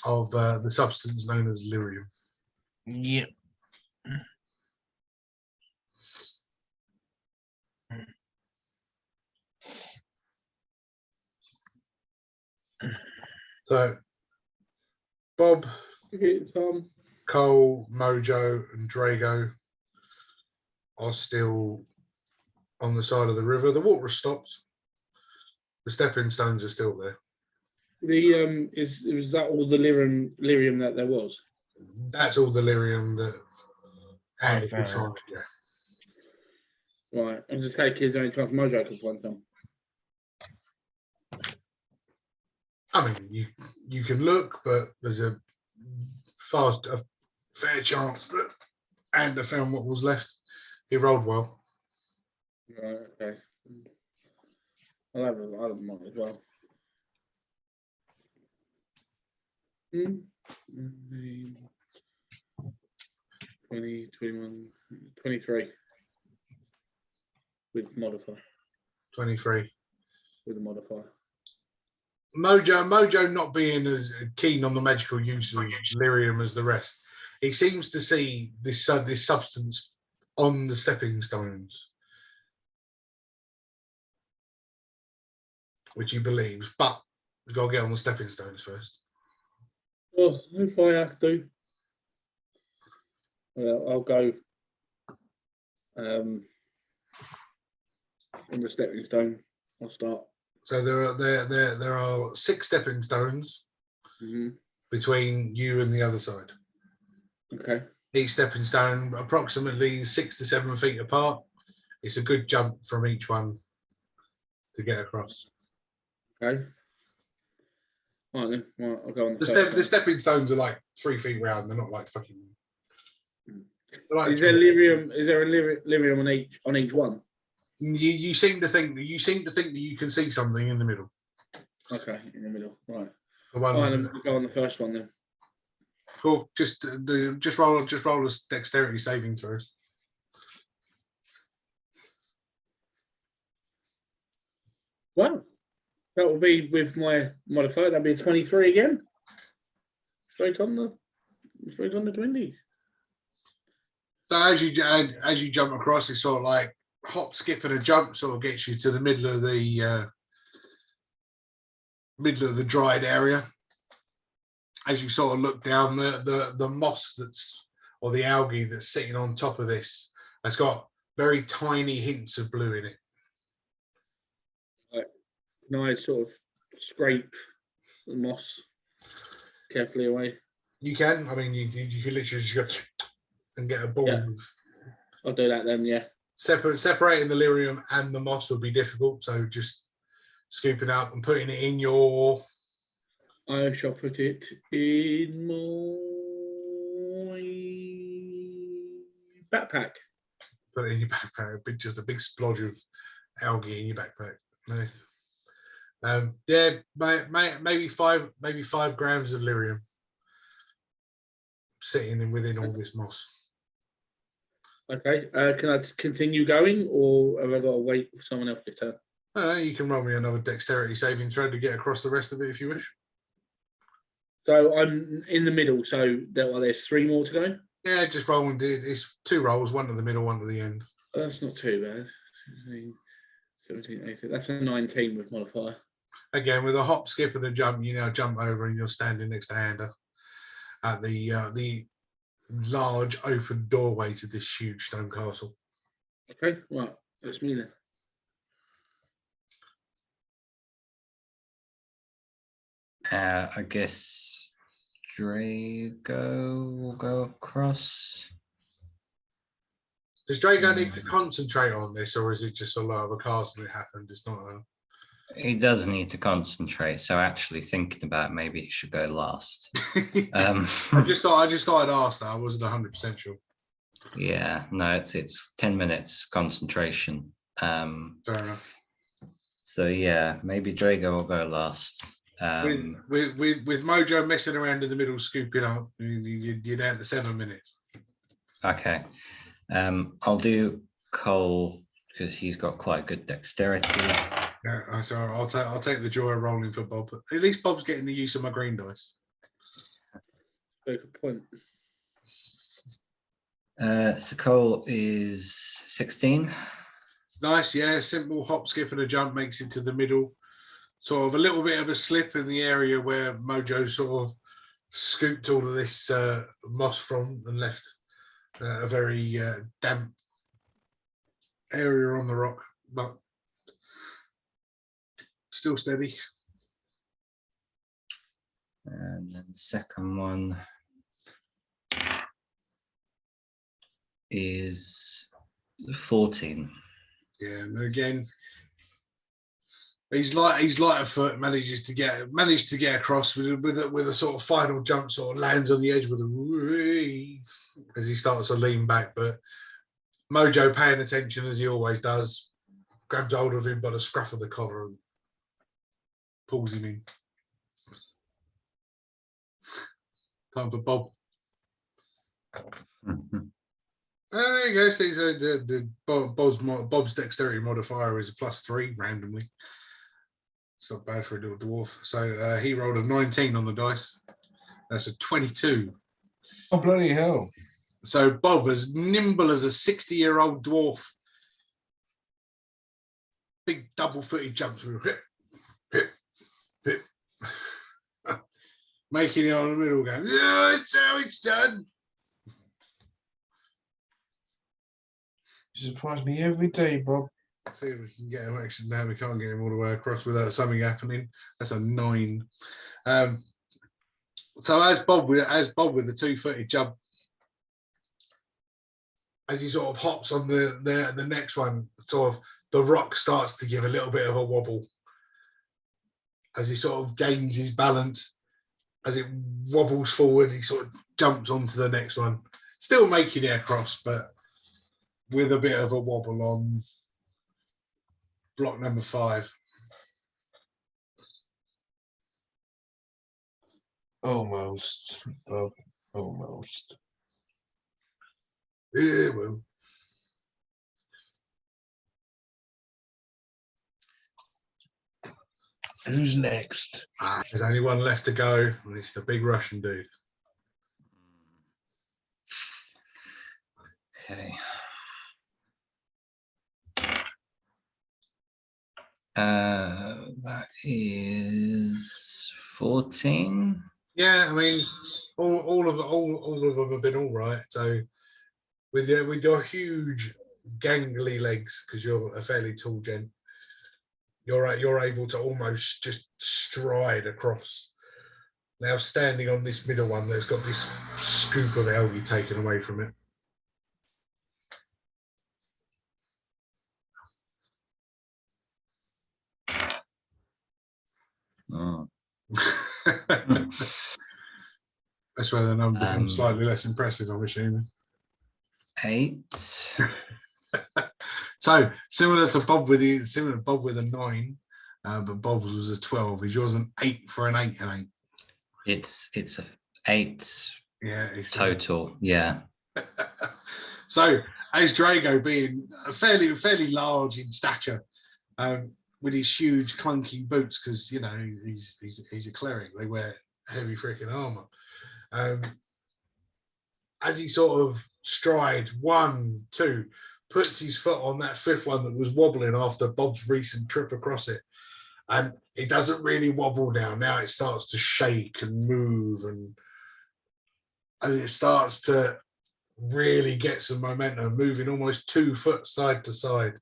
of the substance known as lyrium. Yep. So, Bob, Tom, Cole, Mojo, and Drago are still on the side of the river. The water has stopped. The stepping stones are still there. was that all the lyrium that there was? That's all the lyrium that I Andy could found. find. Yeah. Right, I'm just take his only chance Mojo can find some. I mean, you can look, but there's a fair chance that Andy found what was left. He rolled well. Right, okay. I'll have mine as well. 20, 21, 23 with modifier. 23. With a modifier. Mojo not being as keen on the magical use of lyrium as the rest. He seems to see this substance on the stepping stones, which he believes, but we've got to get on the stepping stones first. Well, if I have to, I'll go on the stepping stone. I'll start. So there are 6 stepping stones between you and the other side. Okay. Each stepping stone approximately 6 to 7 feet apart. It's a good jump from each one to get across. Okay. All right, then. Right, I'll go on The stepping stones are like 3 feet round. They're not like fucking Like Is there lyrium? Is there a lyrium on each one? you seem to think that you can see something in the middle. Okay, in the middle, right. The Fine, ones then we'll go on the first one then. cool. Just roll a dexterity saving throws. Wow, that will be with my modifier. That'll be a 23 again. Straight on the 20s. So as you jump across, it's sort of like hop, skip, and a jump. Sort of gets you to the middle of the dried area. As you sort of look down, the moss or the algae that's sitting on top of this has got very tiny hints of blue in it. Can I sort of scrape the moss carefully away? You can. I mean, you can literally just go and get a ball. Yeah. I'll do that then. Yeah. Separating the lyrium and the moss will be difficult, so just scooping up and putting it in your. I shall put it in my backpack. Put it in your backpack. Just a big splodge of algae in your backpack. Nice. Yeah, maybe 5 grams of lyrium sitting within all this moss. Okay. Can I continue going, or have I got to wait for someone else to turn? You can roll me another dexterity saving throw to get across the rest of it if you wish. So I'm in the middle. So there's 3 more to go. Yeah, just roll and do. It's 2 rolls, one to the middle, one to the end. That's not too bad. 17, 18. That's a 19 with modifier. Again, with a hop, skip, and a jump, you now jump over and you're standing next to Ander at the large open doorway to this huge stone castle. Okay, right, that's me then. I guess Drago will go across. Does Drago need to concentrate on this, or is it just a lot of a castle that happened? It's not a... He does need to concentrate, so actually thinking about maybe he should go last. I just thought I'd ask that. I wasn't 100% sure. Yeah, no, it's 10 minutes concentration. Fair enough. So yeah, maybe Drago will go last. With Mojo messing around in the middle, scooping up, you're down to 7 minutes. Okay. I'll do Cole because he's got quite good dexterity. Yeah, so I'll take the joy of rolling for Bob. At least Bob's getting the use of my green dice. Very good point. So Cole is 16. Nice, yeah. Simple hop, skip, and a jump makes it to the middle. Sort of a little bit of a slip in the area where Mojo sort of scooped all of this moss from and left a very damp area on the rock, but still steady. And then the second one is 14. Yeah, and again, he's light of foot, managed to get across with a sort of final jump, sort of lands on the edge with a whee as he starts to lean back. But Mojo, paying attention as he always does, grabs hold of him by the scruff of the collar and pulls him in. Time for Bob. There you go. See, Bob's dexterity modifier is a +3 randomly. It's not bad for a little dwarf. So he rolled a 19 on the dice. That's a 22. Oh, bloody hell. So Bob, as nimble as a 60-year-old dwarf, big double-footed jumps with hip, hip, hip, making it on the middle, going, yeah, that's how it's done. You surprise me every day, Bob. Let's see if we can get him. Actually, no, we can't get him all the way across without something happening. That's a 9. So as Bob with the 2-footed jump, as he sort of hops on the next one, sort of the rock starts to give a little bit of a wobble as he sort of gains his balance. As it wobbles forward, he sort of jumps onto the next one. still making it across, but with a bit of a wobble on block number 5. Almost, Bob. Almost. Yeah, well. Who's next? There's only one left to go, and it's the big Russian dude. Okay. That is 14. Yeah, I mean, all of them have been all right. So with your huge gangly legs, because you're a fairly tall gent, you're able to almost just stride across. Now standing on this middle one that's got this scoop of algae taken away from it. Oh. That's where the number becomes slightly less impressive, I'm assuming. 8. So similar to Bob with a 9, but Bob's was a 12. Is yours an 8 for an 8 and 8? It's a 8. Yeah, it's total. Yeah. So as Drago being fairly large in stature, with his huge clunky boots, because you know he's a cleric, they wear heavy freaking armor. As he sort of strides 1, 2, puts his foot on that 5th one that was wobbling after Bob's recent trip across it, and it doesn't really wobble now. Now it starts to shake and move, and it starts to really get some momentum, moving almost 2 foot side to side.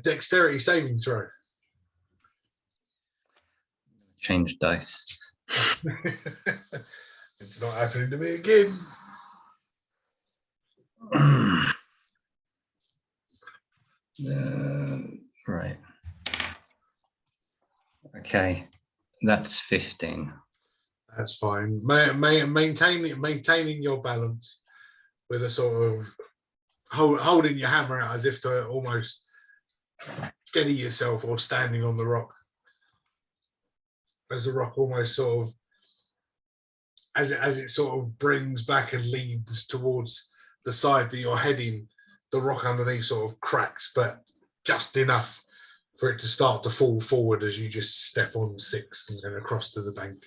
Dexterity saving throw. Change dice. It's not happening to me again. Right. Okay. That's 15. That's fine. Maintaining your balance with a sort of holding your hammer out as if to almost steady yourself, or standing on the rock. As the rock almost sort of, as it sort of brings back and leads towards the side that you're heading, the rock underneath sort of cracks, but just enough for it to start to fall forward as you just step on 6 and then across to the bank.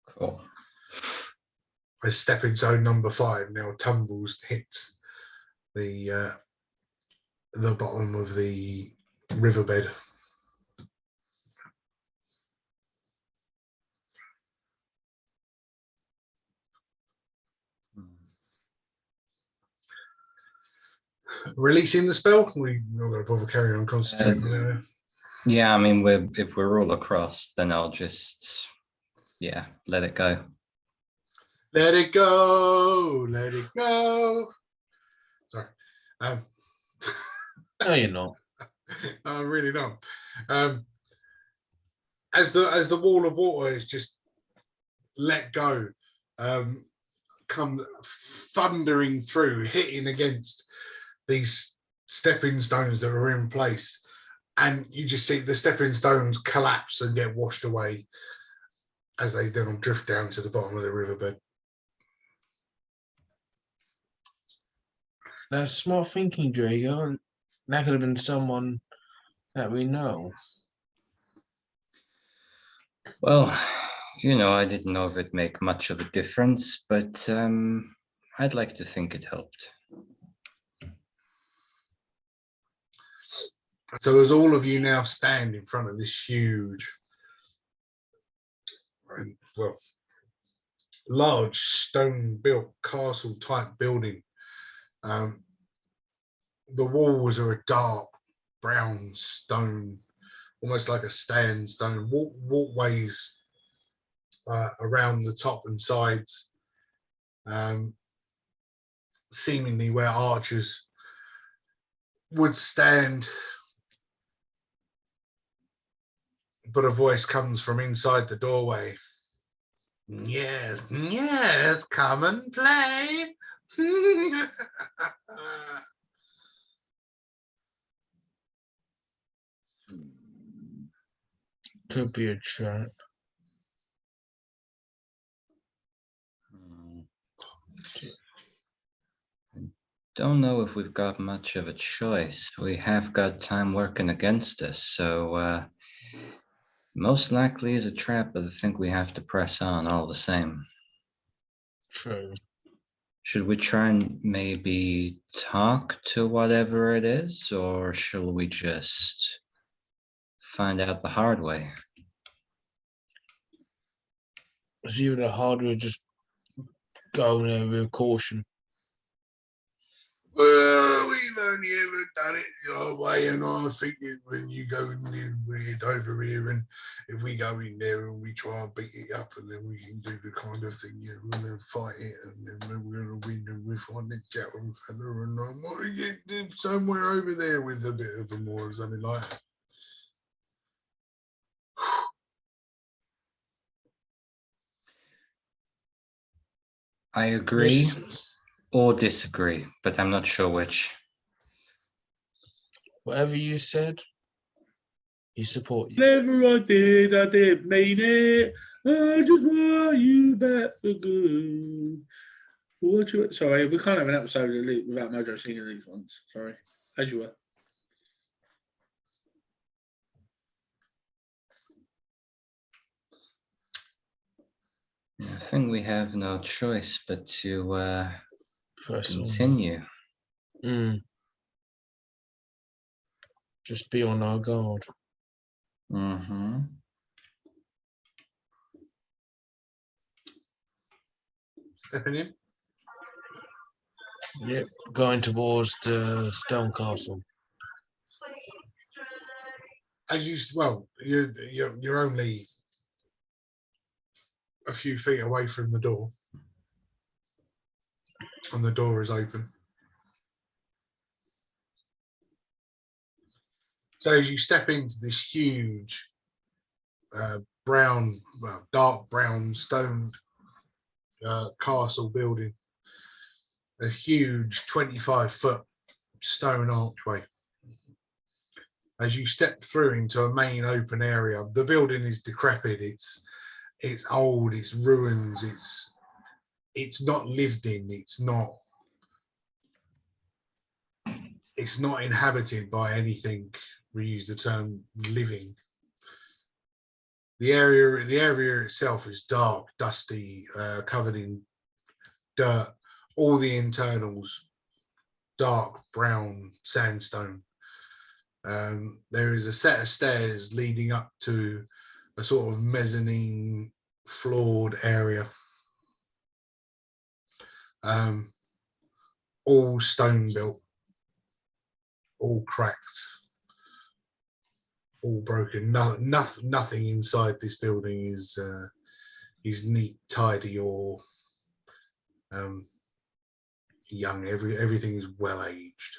Cool. As stepping stone number 5 now tumbles, hits the bottom of the riverbed. Releasing the spell? We're not going to bother carrying on concentrating. Yeah, I mean, if we're all across, then I'll just, let it go. Let it go, let it go. Sorry. No, you're not. I'm really not. As the wall of water is just let go, come thundering through, hitting against these stepping stones that are in place, and you just see the stepping stones collapse and get washed away as they then drift down to the bottom of the riverbed. That's smart thinking, Drago. That could have been someone that we know. Well, I didn't know if it'd make much of a difference, but I'd like to think it helped. So as all of you now stand in front of this huge, well, large stone-built castle-type building, the walls are a dark brown stone, almost like a sandstone. Walkways around the top and sides, seemingly where archers would stand. But a voice comes from inside the doorway. Yes, yes, come and play. Could be a trap. Don't know if we've got much of a choice. We have got time working against us, so most likely is a trap, but I think we have to press on all the same. True. Should we try and maybe talk to whatever it is, or shall we just find out the hard way? It's even harder to just go there with caution. Well, we've only ever done it your way, and I think when you go in there, weird over here, and if we go in there and we try and beat it up, and then we can do the kind of thing, we're going to fight it, and then we're going to win, and we find the Jowan fella, and I might get somewhere over there with a bit of a more or something like that. I agree Yes. or disagree, but I'm not sure which. Whatever you said, he support you. Whatever I did mean it. I just want you back for good. Sorry, we can't have an episode without Mojo singing these ones. Sorry, as you were. I think we have no choice but to continue. Just be on our guard. Mm-hmm. Stepping in. Yep, going towards the stone castle. As you're only a few feet away from the door, and the door is open. So as you step into this huge dark brown stone castle building, a huge 25-foot stone archway. As you step through into a main open area, the building is decrepit. It's old. It's ruins. It's not lived in. It's not inhabited by anything. We use the term living. The area itself is dark, dusty, covered in dirt. All the internals, dark brown sandstone. There is a set of stairs leading up to a sort of mezzanine floored area. All stone built, all cracked, all broken. Nothing inside this building is neat, tidy, or young. Everything is well aged.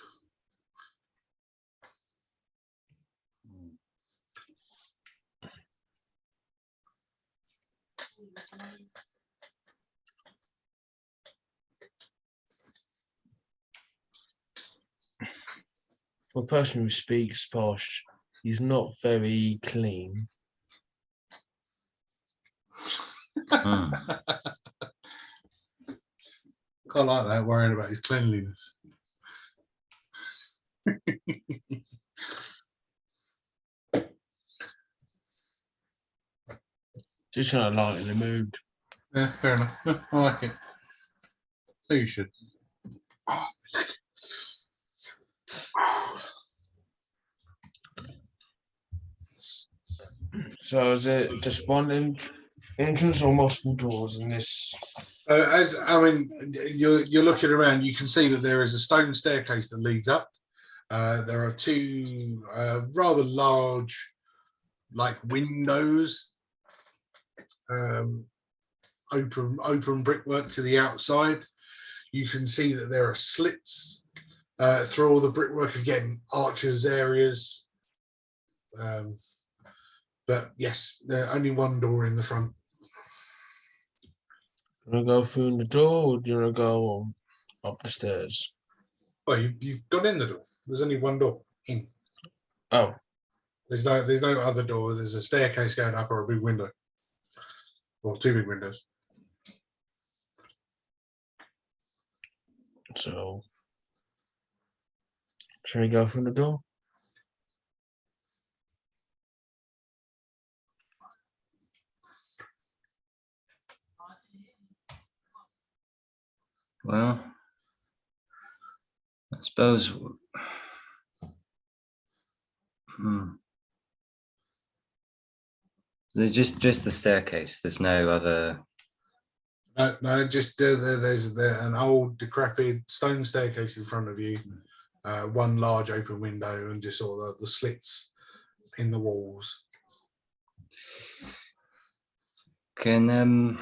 For a person who speaks posh, he's not very clean. Quite like that, worrying about his cleanliness. Just trying to lighten the mood. Yeah, fair enough. I like it. So you should. So is it just one entrance or multiple doors in this? You're looking around, you can see that there is a stone staircase that leads up. There are two rather large, like windows, open brickwork to the outside. You can see that there are slits through all the brickwork, again, archers areas. But yes, only one door in the front. You want to go through the door, or do you want to go up the stairs? Well, you've gone in the door. There's only one door in. Oh, There's no other door. There's a staircase going up or a big window. Or two big windows. so should we go through the door? Well, I suppose. There's just the staircase. There's no other. No, just there's an old decrepit stone staircase in front of you, one large open window, and just sort of the slits in the walls. Can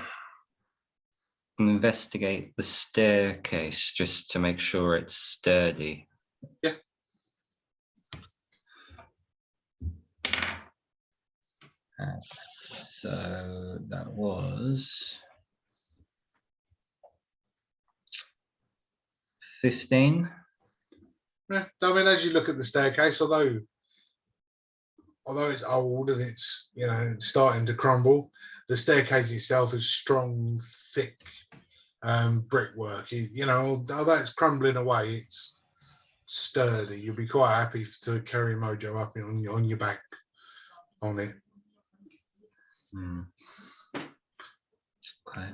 investigate the staircase just to make sure it's sturdy. Yeah. So that was 15. Yeah, I mean, as you look at the staircase, although it's old and it's it's starting to crumble, the staircase itself is strong, thick brickwork. Although it's crumbling away, it's sturdy. You'll be quite happy to carry Mojo up on your back on it. Okay.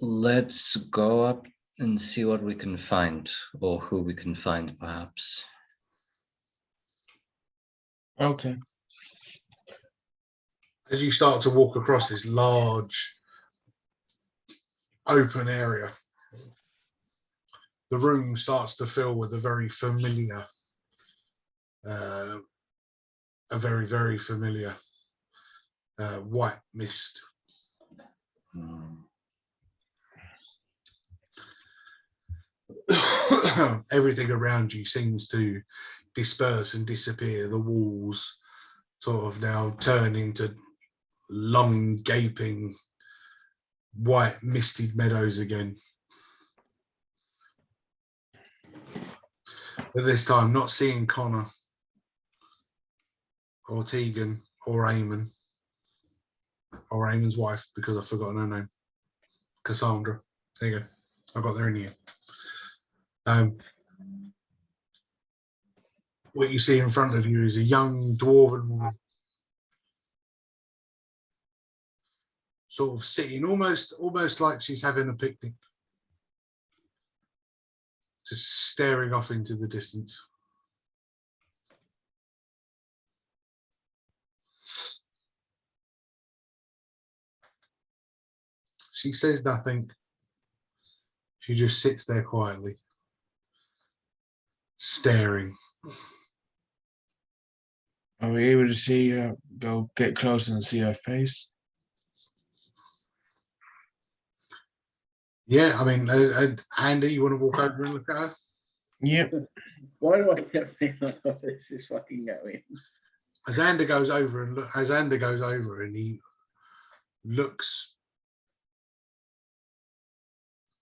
Let's go up and see what we can find, or who we can find, perhaps. Okay. As you start to walk across this large open area, the room starts to fill with a very familiar, very familiar white mist. Everything around you seems to disperse and disappear. The walls sort of now turn into long, gaping, white, misted meadows again. But this time, not seeing Connor or Tegan or Eamon or Eamon's wife, because I've forgotten her name, Cassandra. There you go. I got there in the end. What you see in front of you is a young dwarven woman, sort of sitting almost like she's having a picnic, just staring off into the distance. She says nothing. She just sits there quietly, staring. Are we able to see her, go get closer and see her face? Yeah, I mean, Andy, you want to walk over and look at her? Yep. Why do I get feeling like this is fucking going? As Andy goes over and he looks,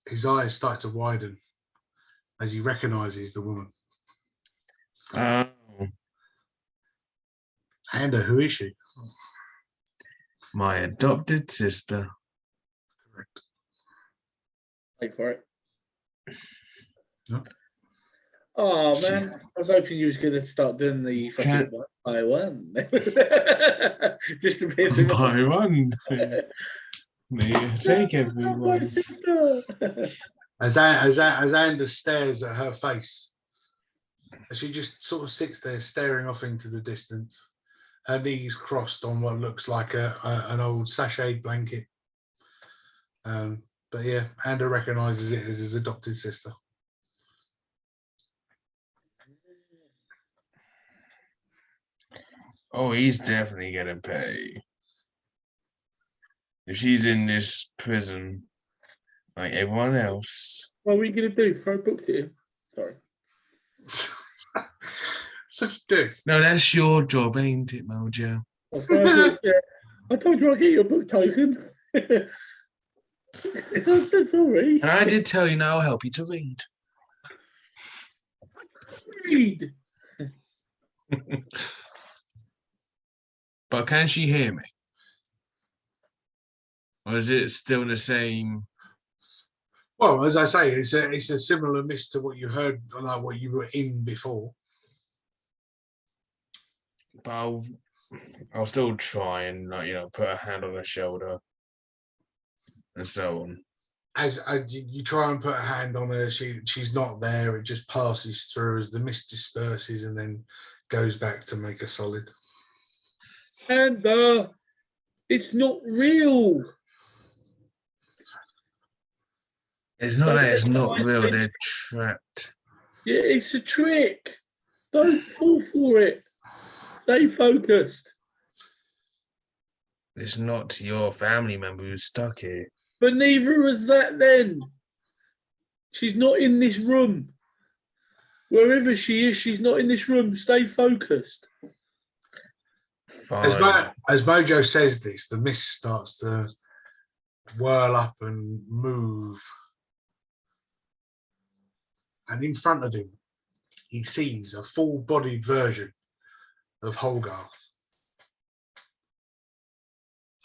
his eyes start to widen as he recognizes the woman. Oh, Andy, who is she? my adopted sister. Correct. Wait for it. No. Oh man, I was hoping you was going to start doing the fucking one by one, just to be a By one. Take everyone. As Andy stares at her face, she just sort of sits there staring off into the distance, her knees crossed on what looks like an old sachet blanket. But yeah, Andy recognises it as his adopted sister. Oh, he's definitely gonna pay. If she's in this prison, like everyone else. What are we going to do? Throw books at him? Sorry. Such a dick. No, that's your job, ain't it, Mojo? I'll throw a book, yeah. I told you I'd get you a book token. Sorry. And I did tell you now I'll help you to read. Read. But can she hear me? Or is it still the same? Well, as I say, it's a similar mist to what you heard, like what you were in before. But I'll still try and, like, put a hand on her shoulder and so on. As you try and put a hand on her, she's not there. It just passes through as the mist disperses and then goes back to make a solid. And it's not real. It's not that it's not real, they're trapped. Yeah, it's a trick. Don't fall for it. Stay focused. It's not your family member who's stuck here. But neither is that then. She's not in this room. Wherever she is, she's not in this room. Stay focused. Fine. As Mojo says this, the mist starts to whirl up and move. And in front of him, he sees a full-bodied version of Holgarth.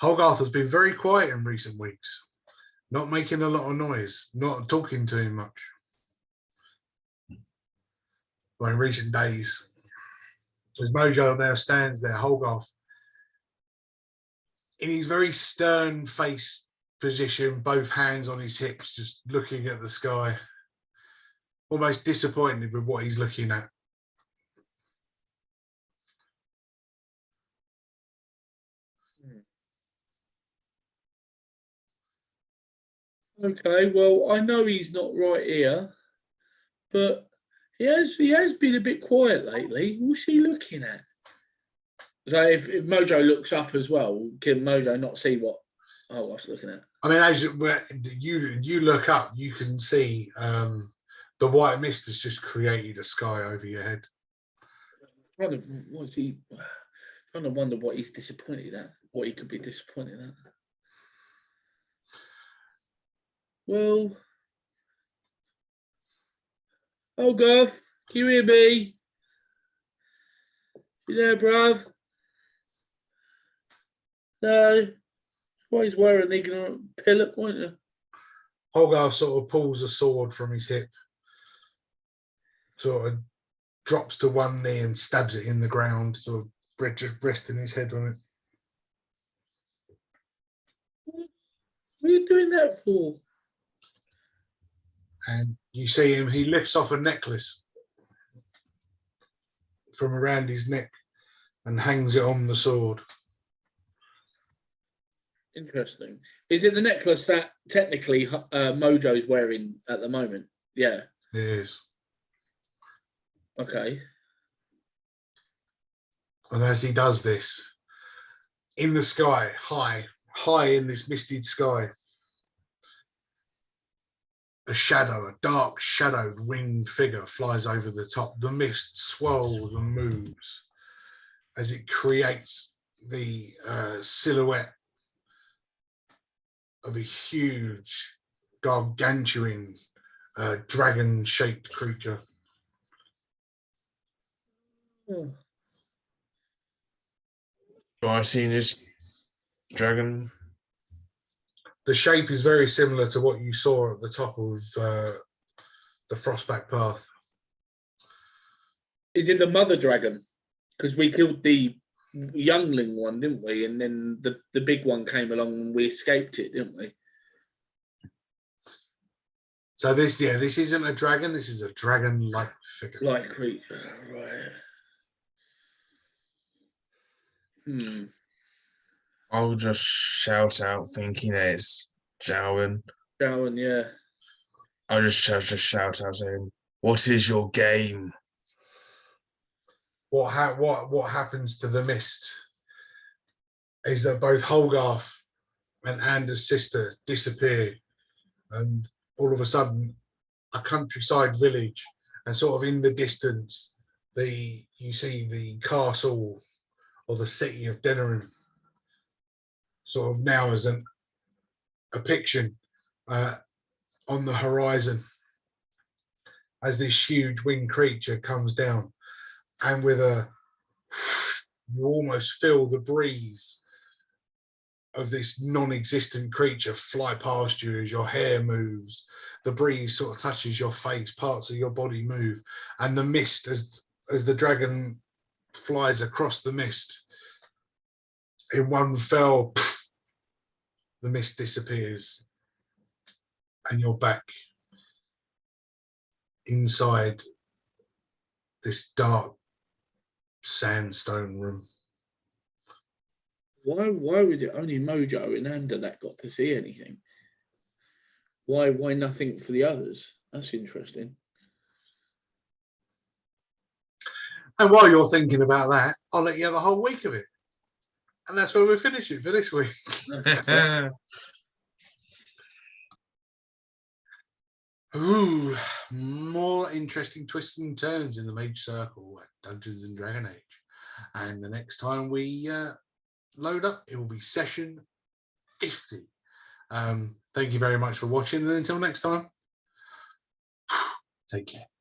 Holgarth has been very quiet in recent weeks, not making a lot of noise, not talking to him much. Well, in recent days, as Mojo now stands there, Holgarth, in his very stern-faced position, both hands on his hips, just looking at the sky, almost disappointed with what he's looking at. Okay, well, I know he's not right here, but he has been a bit quiet lately. What's he looking at? So if Mojo looks up as well, can Mojo not see what Holgarth's looking at? I mean, as you look up, you can see the white mist has just created a sky over your head. Trying to wonder what he's disappointed at, what he could be disappointed at. Well, Holgarth, can you hear me? You there, bruv? No. Why he's wearing an ignorant pillow, won't you? Holgarth sort of pulls a sword from his hip, sort of drops to one knee and stabs it in the ground, sort of just resting his head on it. What are you doing that for? And you see him, he lifts off a necklace from around his neck and hangs it on the sword. Interesting. Is it the necklace that technically Mojo's wearing at the moment? Yeah. It is. Okay. And as he does this, in the sky, high in this misted sky, a shadow, a dark shadowed winged figure flies over the top. The mist swirls and moves as it creates the silhouette of a huge, gargantuan, dragon-shaped creature. Oh. Do I see this dragon? The shape is very similar to what you saw at the top of the Frostback Path. Is it the mother dragon? Because we killed the youngling one, didn't we? And then the big one came along and we escaped it, didn't we? So this isn't a dragon. This is a dragon-like figure. Like creature, right? I'll just shout out, thinking that it's Jowan. Jowan, yeah. I'll just shout out saying, "What is your game?" What happens to the mist is that both Holgarth and Anders' sister disappear, and all of a sudden, a countryside village, and sort of in the distance, you see the castle or the city of Denerim. sort of now as a picture on the horizon as this huge winged creature comes down, and with you almost feel the breeze of this non-existent creature fly past you as your hair moves. The breeze sort of touches your face, parts of your body move, and the mist as the dragon flies across the mist. In one fell, the mist disappears, and you're back inside this dark sandstone room. Why was it only Mojo and Ander that got to see anything? Why nothing for the others? That's interesting. And while you're thinking about that, I'll let you have a whole week of it. And that's where we finish it for this week. Ooh, more interesting twists and turns in the Mage Circle at Dungeons and Dragon Age. And the next time we load up, it will be session 50. Thank you very much for watching, and until next time, take care.